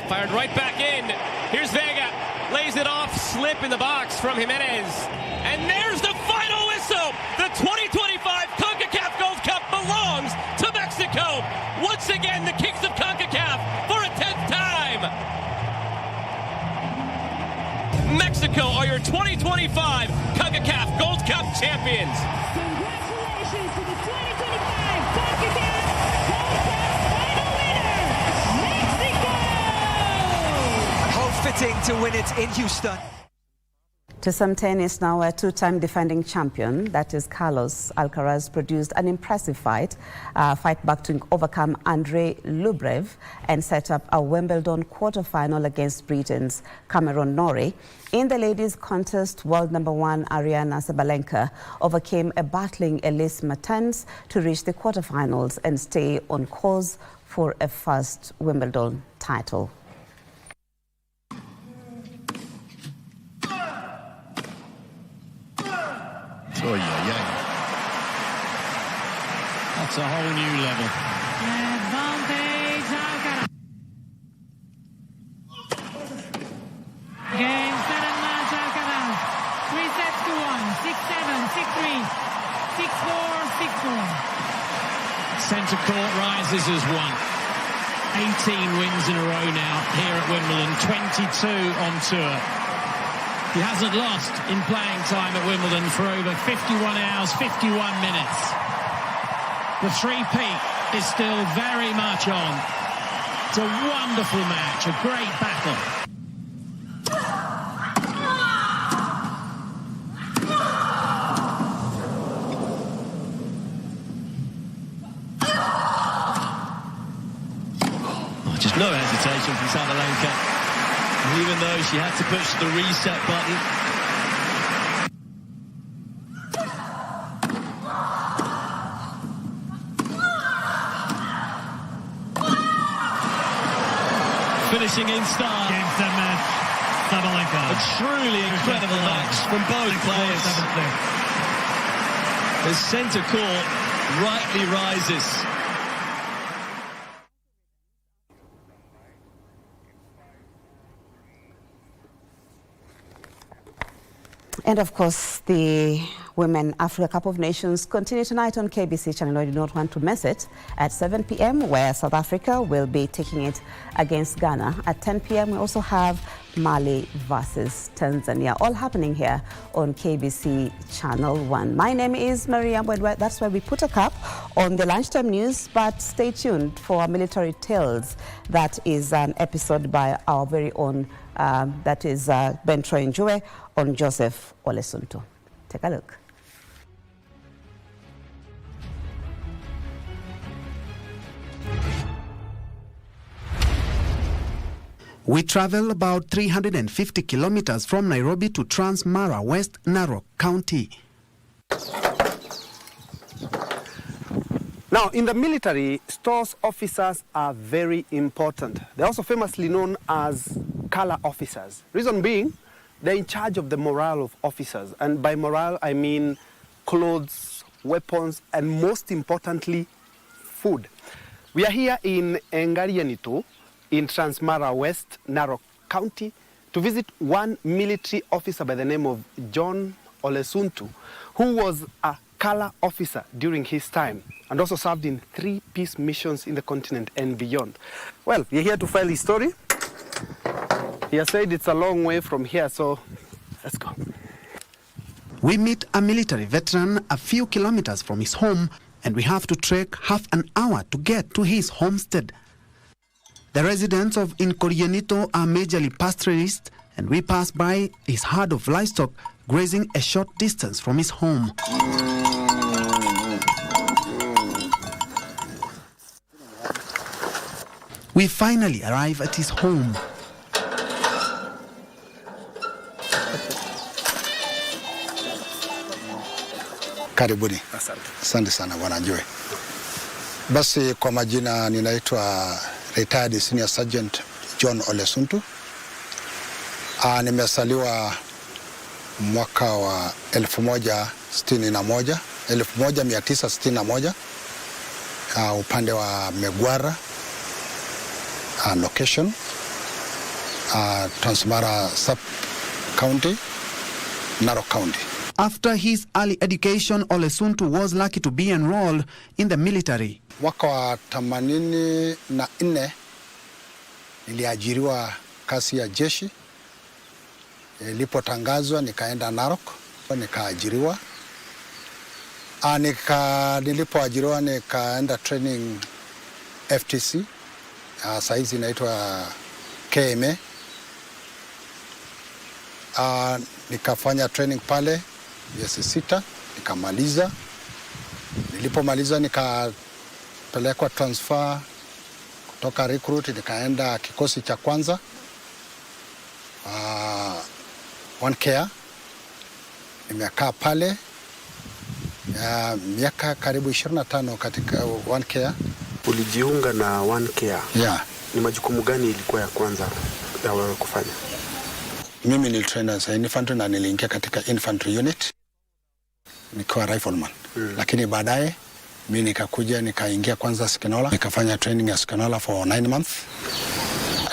Fired right back in. Here's Vega. Lays it off. Slip in the box from Jimenez. And there's the final whistle. The 2025 CONCACAF Gold Cup belongs to Mexico. Once again, the kings of CONCACAF for a 10th time. Mexico are your 2025 CONCACAF Gold Cup champions. Congratulations to the 2025 CONCACAF Gold Cup final winner, Mexico! How fitting to win it in Houston. To some tennis now, a two-time defending champion, that is Carlos Alcaraz, produced an impressive fight back to overcome Andrei Rublev and set up a Wimbledon quarterfinal against Britain's Cameron Norrie. In the ladies' contest, world number 1 Ariana Sabalenka overcame a battling Elise Mertens to reach the quarterfinals and stay on course for a first Wimbledon title. Oh, yeah. That's a whole new level. Advantage Alcaraz. Game, 7 match Alcaraz. 3 sets to 1. 6-7, 6-3, 6-4, 6-4. Centre court rises as one. 18 wins in a row now here at Wimbledon. 22 on tour. He hasn't lost in playing time at Wimbledon for over 51 hours, 51 minutes. The three-peat is still very much on. It's a wonderful match, a great battle. Just no hesitation from Sabalenka. Even though she had to push the reset button, finishing in style. Game, set, match. Sabalenka. A truly incredible match from both players. The centre court rightly rises. And of course, the Women Africa Cup of Nations continue tonight on KBC channel. I do not want to miss it at 7 p.m. where South Africa will be taking it against Ghana. At 10 p.m. we also have Mali versus Tanzania, all happening here on KBC Channel 1. My name is Yambo, and that's where we put a cap on the lunchtime news, but stay tuned for Military Tales. That is an episode by our very own, that is Ben Troy Njue on Joseph Olesunto. Take a look. We travel about 350 kilometers from Nairobi to Transmara, West Narok County. Now, in the military, stores officers are very important. They're also famously known as color officers. Reason being, they're in charge of the morale of officers. And by morale, I mean clothes, weapons, and most importantly, food. We are here in Engarianitu, in Transmara, West Narok County, to visit one military officer by the name of John Olesunto, who was a color officer during his time and also served in 3 peace missions in the continent and beyond. Well, we're here to file his story. He has said it's a long way from here, so let's go. We meet a military veteran a few kilometers from his home, and we have to trek half an hour to get to his homestead. The residents of Nkorianito are majorly pastoralists, and we pass by his herd of livestock grazing a short distance from his home. We finally arrive at his home. Karibuni. Asante sana bwana Joe. Basi kwa majina ninaitwa retired senior sergeant John Olesunto. Nimesaliwa mwaka wa 1961 upande wa Megwara location Transmara sub county, Narok County. After his early education, Olesunto was lucky to be enrolled in the military. Mwaka wa 84 niliajiriwa kazi ya jeshi. Nilipotangazwa nikaenda Narok, nikaajiriwa. Nilipoajiriwa nikaenda training FTC. Saizi inaitwa KMA. Nikafanya training pale miezi 6, nikamaliza. Nilipomaliza nikapelekwa transfer kutoka recruit, nikaenda kikosi cha kwanza One Care. Nimekaa pale miaka karibu 25 katika One Care. Ulijiunga na One Care? Yeah. Ni majukumu gani ilikuwa ya kwanza ya wewe kufanya? Mimi ni trainer za infantry na niliingia katika infantry unit nikiwa rifleman. Lakini baadaye mimi nikakuja nikaingia kwanza Skinola, nikafanya training ya Skinola for 9 months.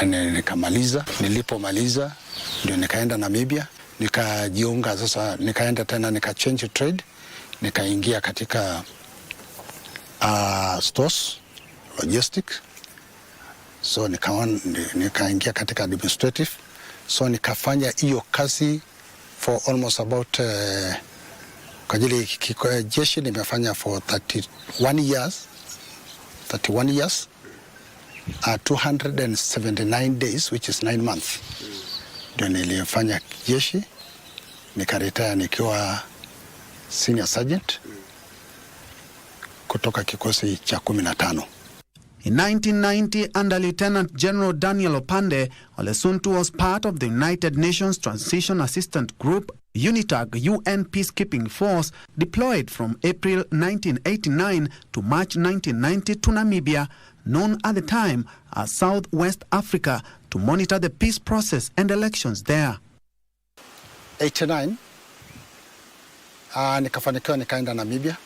Nikamaliza. Nilipomaliza ndio nikaenda Namibia, nikajiunga sasa, nikaenda tena change trade, nikaingia katika stores logistics. So nikaingia katika administrative. So nikafanya hiyo kazi for almost about kwa ajili jeshi nimefanya for 31 years, 279 days, which is 9 months. Ndio nilifanya jeshi, nikaretire nikiwa senior sergeant kutoka kikosi cha 15. In 1990, under Lieutenant General Daniel Opande, Olesunto was part of the United Nations Transition Assistance Group, UNITAG, UN Peacekeeping Force, deployed from April 1989 to March 1990 to Namibia, known at the time as Southwest Africa, to monitor the peace process and elections there. 89 nikafanikiwa nikaenda Namibia,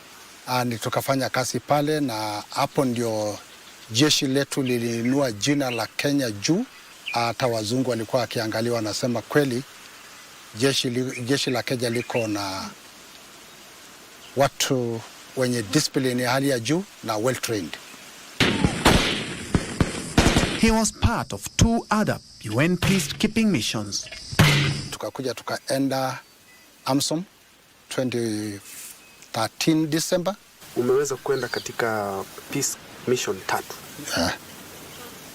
tukafanya kazi pale, na hapo ndio jeshi letu lilinua jina la Kenya juu. Hata wazungu walikuwa wakiangalia, wanasema kweli jeshi la Kenya liko na watu wenye discipline ya hali ya juu na well trained. He was part of 2 other UN peacekeeping missions. Tukakuja tukaenda AMSOM 2013 December. Umeweza kwenda katika peace mission 3.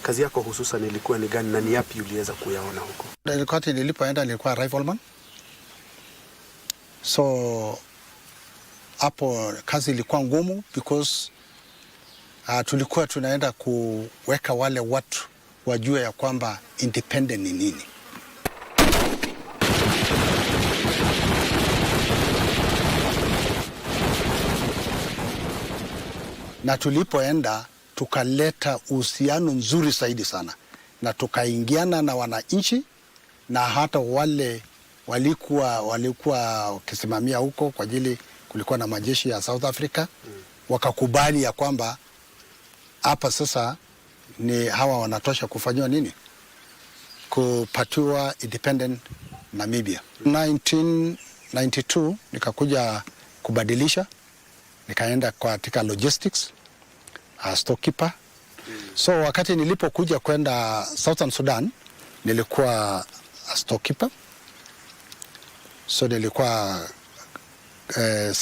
Kazi yako hususan ilikuwa ni gani na ni yapi uliweza kuyaona huko? Wakati nilipoenda nilikuwa rifleman. So hapo kazi ilikuwa ngumu because tulikuwa tunaenda kuweka wale watu wajue ya kwamba independent ni nini. Na tulipoenda tukaleta uhusiano nzuri zaidi sana, na tukaingiana na wananchi, na hata wale walikuwa wakisimamia huko kwa ajili kulikuwa na majeshi ya South Africa, wakakubali ya kwamba hapa sasa ni hawa wanatosha kufanywa nini, kupatiwa independent Namibia. 1992 nikakuja kubadilisha, nikaenda katika logistics storekeeper. So wakati nilipokuja kwenda Southern Sudan nilikuwa storekeeper. So nilikuwa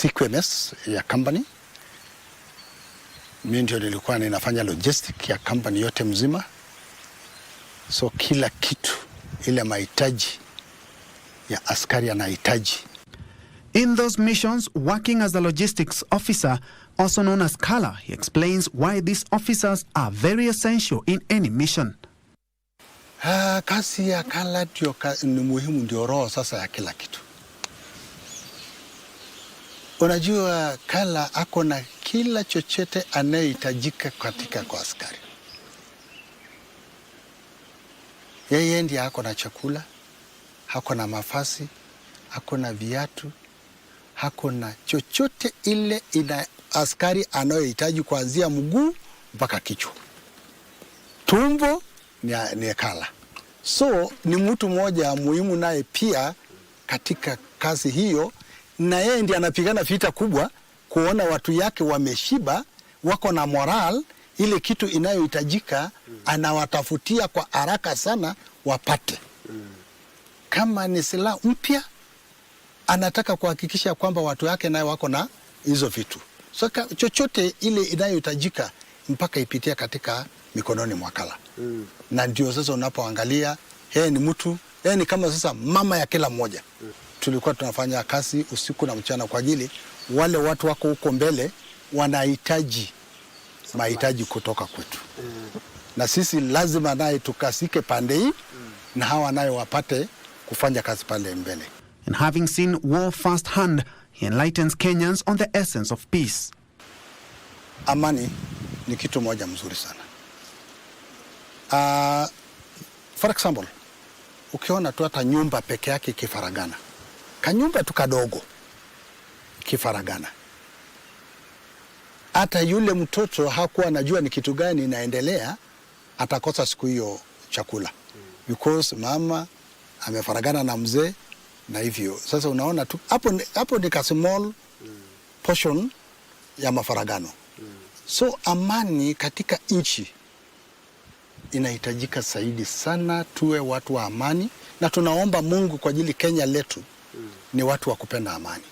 CQMS ya company. Mimi ndio nilikuwa ninafanya logistic ya company yote mzima. So kila kitu ile mahitaji ya askari anahitaji. In those missions, working as a logistics officer, also known as Kala, he explains why these officers are very essential in any mission. Kazi ya Kala ni muhimu, ndio roho sasa ya kila kitu. Unajua Kala ako na kila chochote anayehitajika katika kwa askari. Yeye ndiye ako na chakula, ako na mafasi, ako na viatu, ako na chochote ile ina askari anayohitaji kuanzia mguu mpaka kichwa. Tumbo ni Kala. So ni mtu mmoja muhimu naye pia katika kazi hiyo, na yeye ndiye anapigana vita kubwa kuona watu yake wameshiba, wako na moral, ile kitu inayohitajika anawatafutia kwa haraka sana wapate. Kama ni silaha mpya anataka kuhakikisha kwamba watu yake nayo wako na hizo vitu. So chochote ile inayohitajika mpaka ipitia katika mikononi mwa Kala. Na ndio sasa unapoangalia yeye ni mtu, yeye ni kama sasa mama ya kila mmoja. Tulikuwa tunafanya kazi usiku na mchana kwa ajili wale watu wako huko mbele wanahitaji mahitaji kutoka kwetu. Na sisi lazima naye tukasike pande hii na hawa nayo wapate kufanya kazi pale mbele. And having seen war firsthand, he enlightens Kenyans on the essence of peace. Amani ni kitu moja mzuri sana. For example, ukiona tu hata nyumba peke yake kifaragana. Kanyumba tu kadogo kifaragana. Hata yule mtoto hakuwa anajua ni kitu gani inaendelea, atakosa siku hiyo chakula. Because mama amefaragana na mzee na hivyo. Sasa unaona tu hapo ni ka small portion ya mafaragano. So amani katika nchi inahitajika zaidi sana, tuwe watu wa amani, na tunaomba Mungu kwa ajili Kenya letu ni watu wa kupenda amani.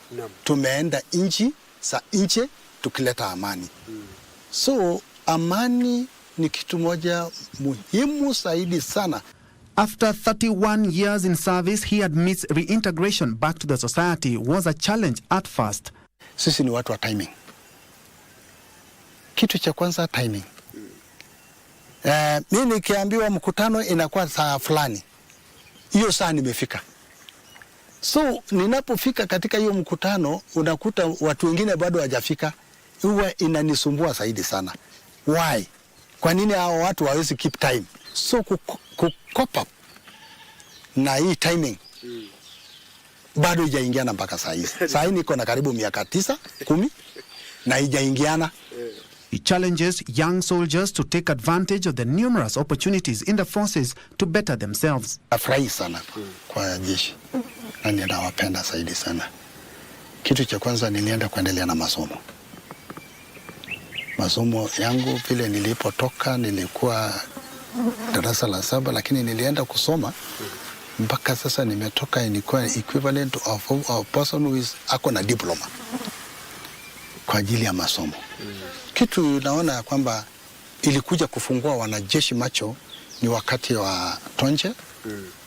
Tumeenda nchi za nje tukileta amani. So amani ni kitu moja muhimu zaidi sana. After 31 years in service, he admits reintegration back to the society was a challenge at first. Sisi ni watu wa timing. Kitu cha kwanza timing. Mimi nikiambiwa mkutano inakuwa saa fulani, hiyo saa nimefika. So ninapofika katika hiyo mkutano unakuta watu wengine bado hawajafika, huwa inanisumbua zaidi sana. Why? Kwa nini hao watu hawezi keep time? So kukop up na hii timing bado haijaingiana mpaka saa hizi. Saa hii niko na karibu miaka 9, 10 na haijaingiana. He challenges young soldiers to take advantage of the numerous opportunities in the forces to better themselves. Nafurahi sana kwa jeshi na ninawapenda zaidi sana. Kitu cha kwanza nilienda kuendelea na masomo. Masomo yangu vile nilipotoka nilikuwa darasa la 7, lakini nilienda kusoma mpaka sasa nimetoka nilikuwa equivalent of a person who is ako na diploma kwa ajili ya masomo. Kitu naona kwamba ilikuja kufungua wanajeshi macho ni wakati wa Tonje.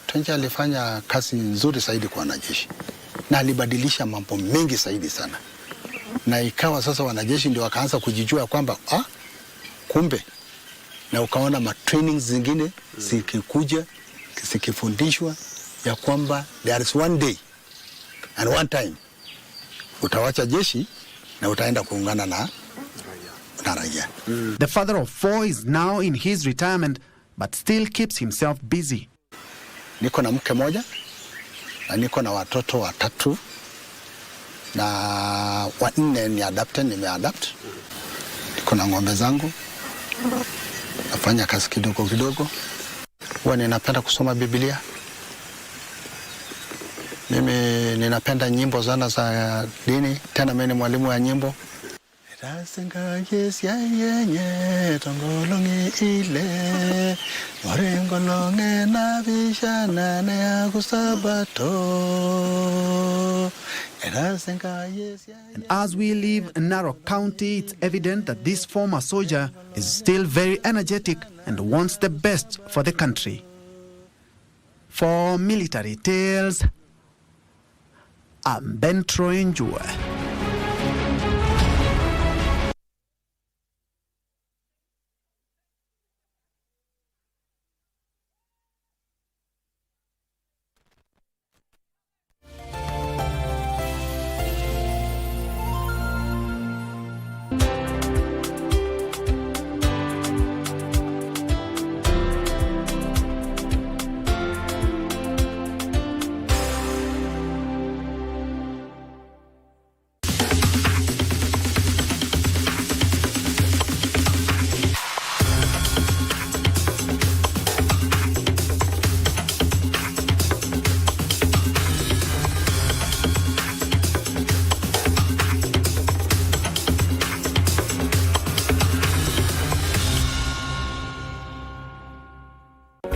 Tonje alifanya kazi nzuri zaidi kwa wanajeshi na alibadilisha mambo mengi zaidi sana, na ikawa sasa wanajeshi ndio wakaanza kujijua kwamba kumbe, na ukaona matraining zingine zikikuja zikifundishwa ya kwamba there is one day and one time utawacha jeshi na utaenda kuungana na raia. The father of 4 is now in his retirement but still keeps himself busy. Niko na mke moja na niko na watoto 3 na 4 nimeadapt. Niko na ng'ombe zangu. Nafanya kazi kidogo kidogo. Huwa ninapenda kusoma Biblia. Mimi ninapenda nyimbo sana za dini, tena mimi ni mwalimu wa nyimbo. Rasenga yes ya yenye tongolongi ile warengolonge na bishana na kusabato. And as we leave Narok County, it's evident that this former soldier is still very energetic and wants the best for the country. For Military Tales, I'm Ben Troyenjue.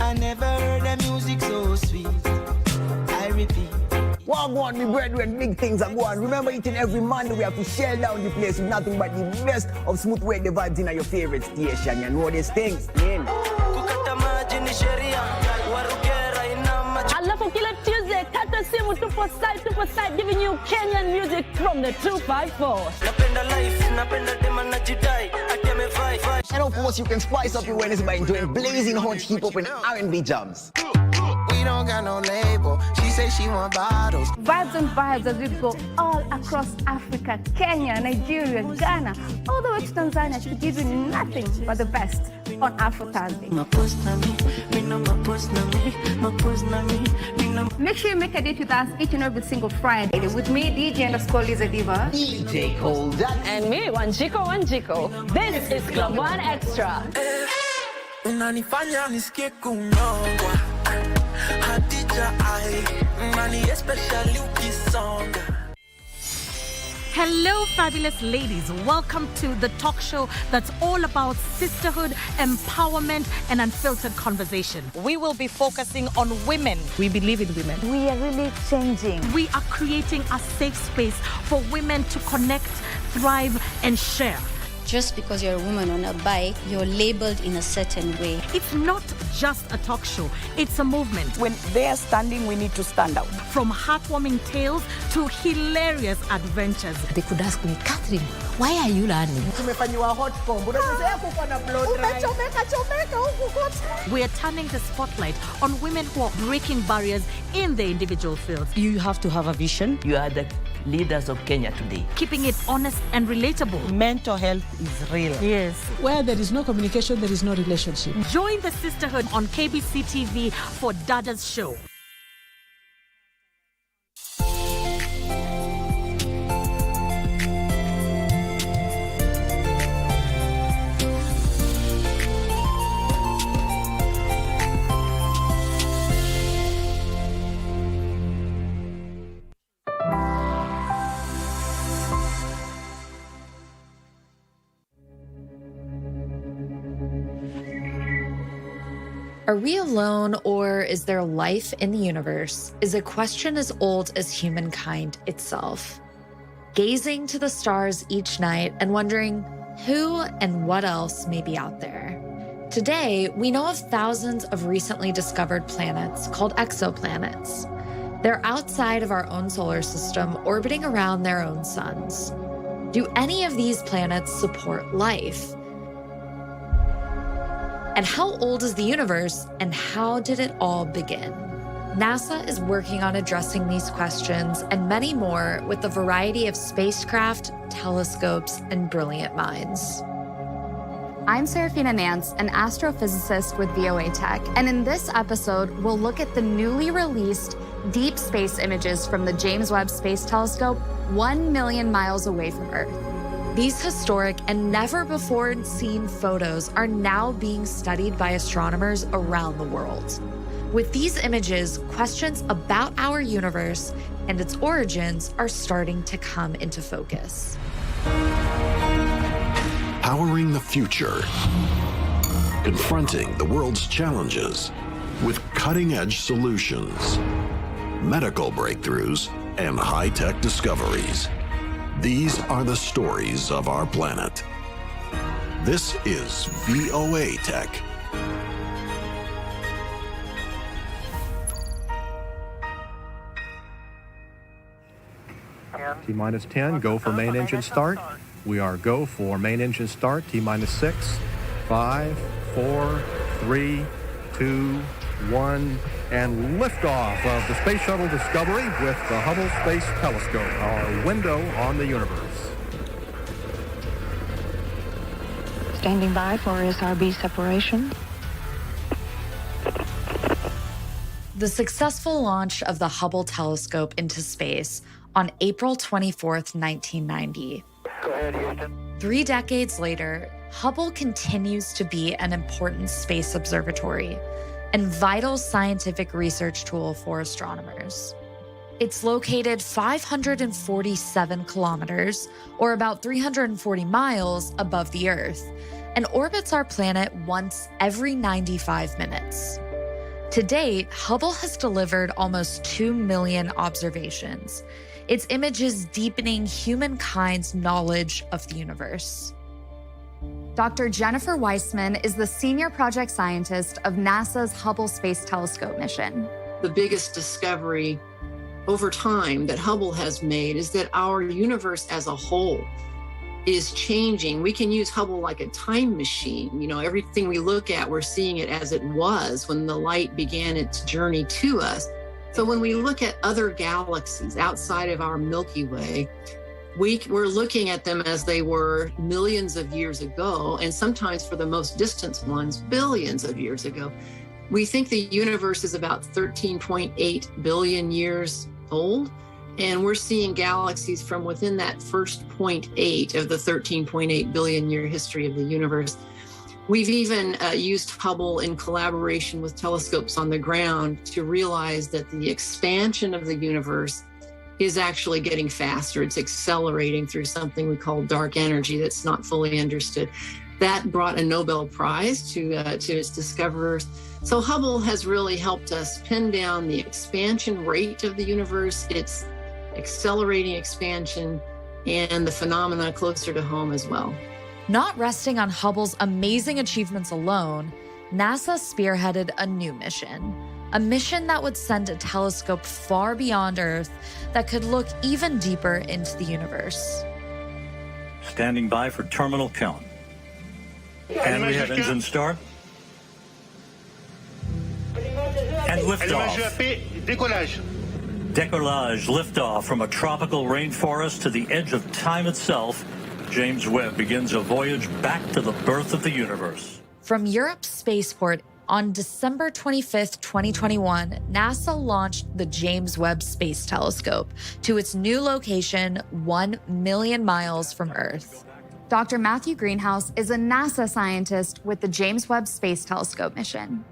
I never heard the music so sweet. I repeat. Wagwan, me brethren, big things are going. Remember, each and every Monday we have to shell down the place with nothing but the best of smooth wave the vibes in your favorite station. You know these things. Alafu kila Tuesday, kata simu tupo side, giving you Kenyan music from the 254. And of course, you can spice up your Wednesday by enjoying blazing hot hip-hop and R&B jams. We don't got no label. She say she want bottles. Vibes and vibes as we go all across Africa, Kenya, Nigeria, Ghana, all the way to Tanzania to give you nothing but the best on Afro Thursday. Make sure you make a date with us each and every single Friday with me, DJ_Liza Diva, DJ Cold, and me, Wanjiko. This is Club One Extra. Unanifanya nisikie kunyongwa Hadija mani especially ukisonga. Hello, fabulous ladies. Welcome to the talk show that's all about sisterhood, empowerment, and unfiltered conversation. We will be focusing on women. We believe in women. We are really changing. We are creating a safe space for women to connect, thrive, and share. Just because you're a woman on a bike, you're labeled in a certain way. It's not just a talk show, it's a movement. When they are standing, we need to stand out. From heartwarming tales to hilarious adventures. They could ask me, Catherine, why are you learning? We are turning the spotlight on women who are breaking barriers in their individual fields. You have to have a vision. You are the leaders of Kenya today. Keeping it honest and relatable. Mental health is real. Yes. Where there is no communication, there is no relationship. Join the sisterhood on KBC TV for Dada's show. Are we alone, or is there life in the universe? Is a question as old as humankind itself. Gazing to the stars each night and wondering who and what else may be out there. Today, we know of thousands of recently discovered planets called exoplanets. They're outside of our own solar system, orbiting around their own suns. Do any of these planets support life? And how old is the universe, and how did it all begin? NASA is working on addressing these questions and many more with a variety of spacecraft, telescopes, and brilliant minds. I'm Serafina Nance, an astrophysicist with VOA Tech, and in this episode, we'll look at the newly released deep space images from the James Webb Space Telescope 1 million miles away from Earth. These historic and never-before-seen photos are now being studied by astronomers around the world. With these images, questions about our universe and its origins are starting to come into focus. Powering the future. Confronting the world's challenges with cutting-edge solutions, medical breakthroughs, and high-tech discoveries. These are the stories of our planet. This is VOA Tech. T-minus 10, go for main engine start. We are go for main engine start. T-minus 6, 5, 4, 3, 2, 1, and liftoff of the Space Shuttle Discovery with the Hubble Space Telescope, our window on the universe. Standing by for SRB separation. The successful launch of the Hubble telescope into space on April 24th, 1990. Go ahead, Houston. 3 decades later, Hubble continues to be an important space observatory and vital scientific research tool for astronomers. It's located 547 kilometers, or about 340 miles above the Earth, and orbits our planet once every 95 minutes. To date, Hubble has delivered almost 2 million observations, its images deepening humankind's knowledge of the universe. Dr. Jennifer Weissman is the senior project scientist of NASA's Hubble Space Telescope mission. The biggest discovery over time that Hubble has made is that our universe as a whole is changing. We can use Hubble like a time machine. You know, everything we look at, we're seeing it as it was when the light began its journey to us. So when we look at other galaxies outside of our Milky Way, we're looking at them as they were millions of years ago, and sometimes for the most distant ones, billions of years ago. We think the universe is about 13.8 billion years old, and we're seeing galaxies from within that first 0.8 of the 13.8 billion year history of the universe. We've even used Hubble in collaboration with telescopes on the ground to realize that the expansion of the universe is actually getting faster. It's accelerating through something we call dark energy that's not fully understood. That brought a Nobel Prize to its discoverers. So Hubble has really helped us pin down the expansion rate of the universe, its accelerating expansion, and the phenomena closer to home as well. Not resting on Hubble's amazing achievements alone, NASA spearheaded a new mission. A mission that would send a telescope far beyond Earth that could look even deeper into the universe. Standing by for terminal count. And we have engine start. And liftoff. Decollage liftoff from a tropical rainforest to the edge of time itself. James Webb begins a voyage back to the birth of the universe. From Europe's spaceport on December 25th, 2021, NASA launched the James Webb Space Telescope to its new location 1 million miles from Earth. Dr. Matthew Greenhouse is a NASA scientist with the James Webb Space Telescope mission.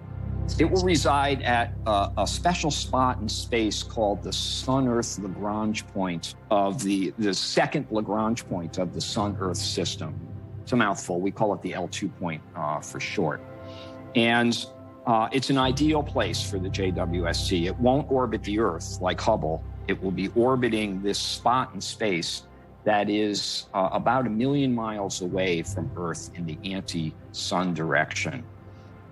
It will reside at a special spot in space called the Sun-Earth Lagrange point of the second Lagrange point of the Sun-Earth system. It's a mouthful. We call it the L2 point for short. And it's an ideal place for the JWST. It won't orbit the Earth like Hubble. It will be orbiting this spot in space that is about 1 million miles away from Earth in the anti-sun direction.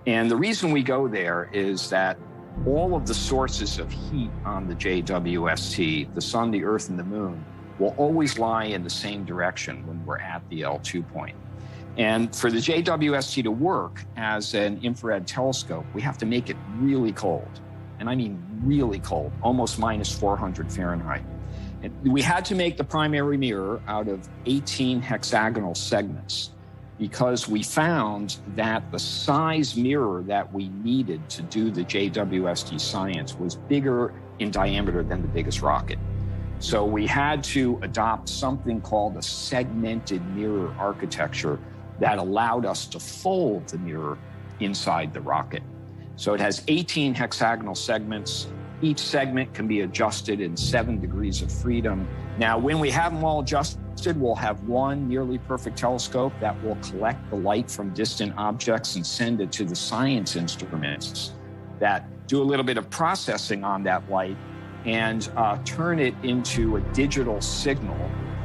And the reason we go there is that all of the sources of heat on the JWST, the sun, the Earth, and the moon, will always lie in the same direction when we're at the L2 point. And for the JWST to work as an infrared telescope, we have to make it really cold. And I mean really cold, almost minus 400 Fahrenheit. And we had to make the primary mirror out of 18 hexagonal segments, because we found that the size mirror that we needed to do the JWST science was bigger in diameter than the biggest rocket. So we had to adopt something called a segmented mirror architecture that allowed us to fold the mirror inside the rocket. So it has 18 hexagonal segments. Each segment can be adjusted in 7 degrees of freedom. Now, when we have them all adjusted, we'll have one nearly perfect telescope that will collect the light from distant objects and send it to the science instruments that do a little bit of processing on that light and turn it into a digital signal,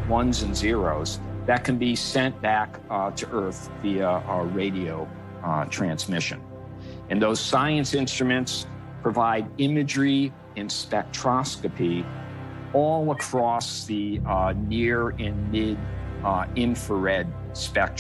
ones and zeros, that can be sent back to Earth via radio transmission. And those science instruments provide imagery and spectroscopy all across the near and mid infrared spectrum.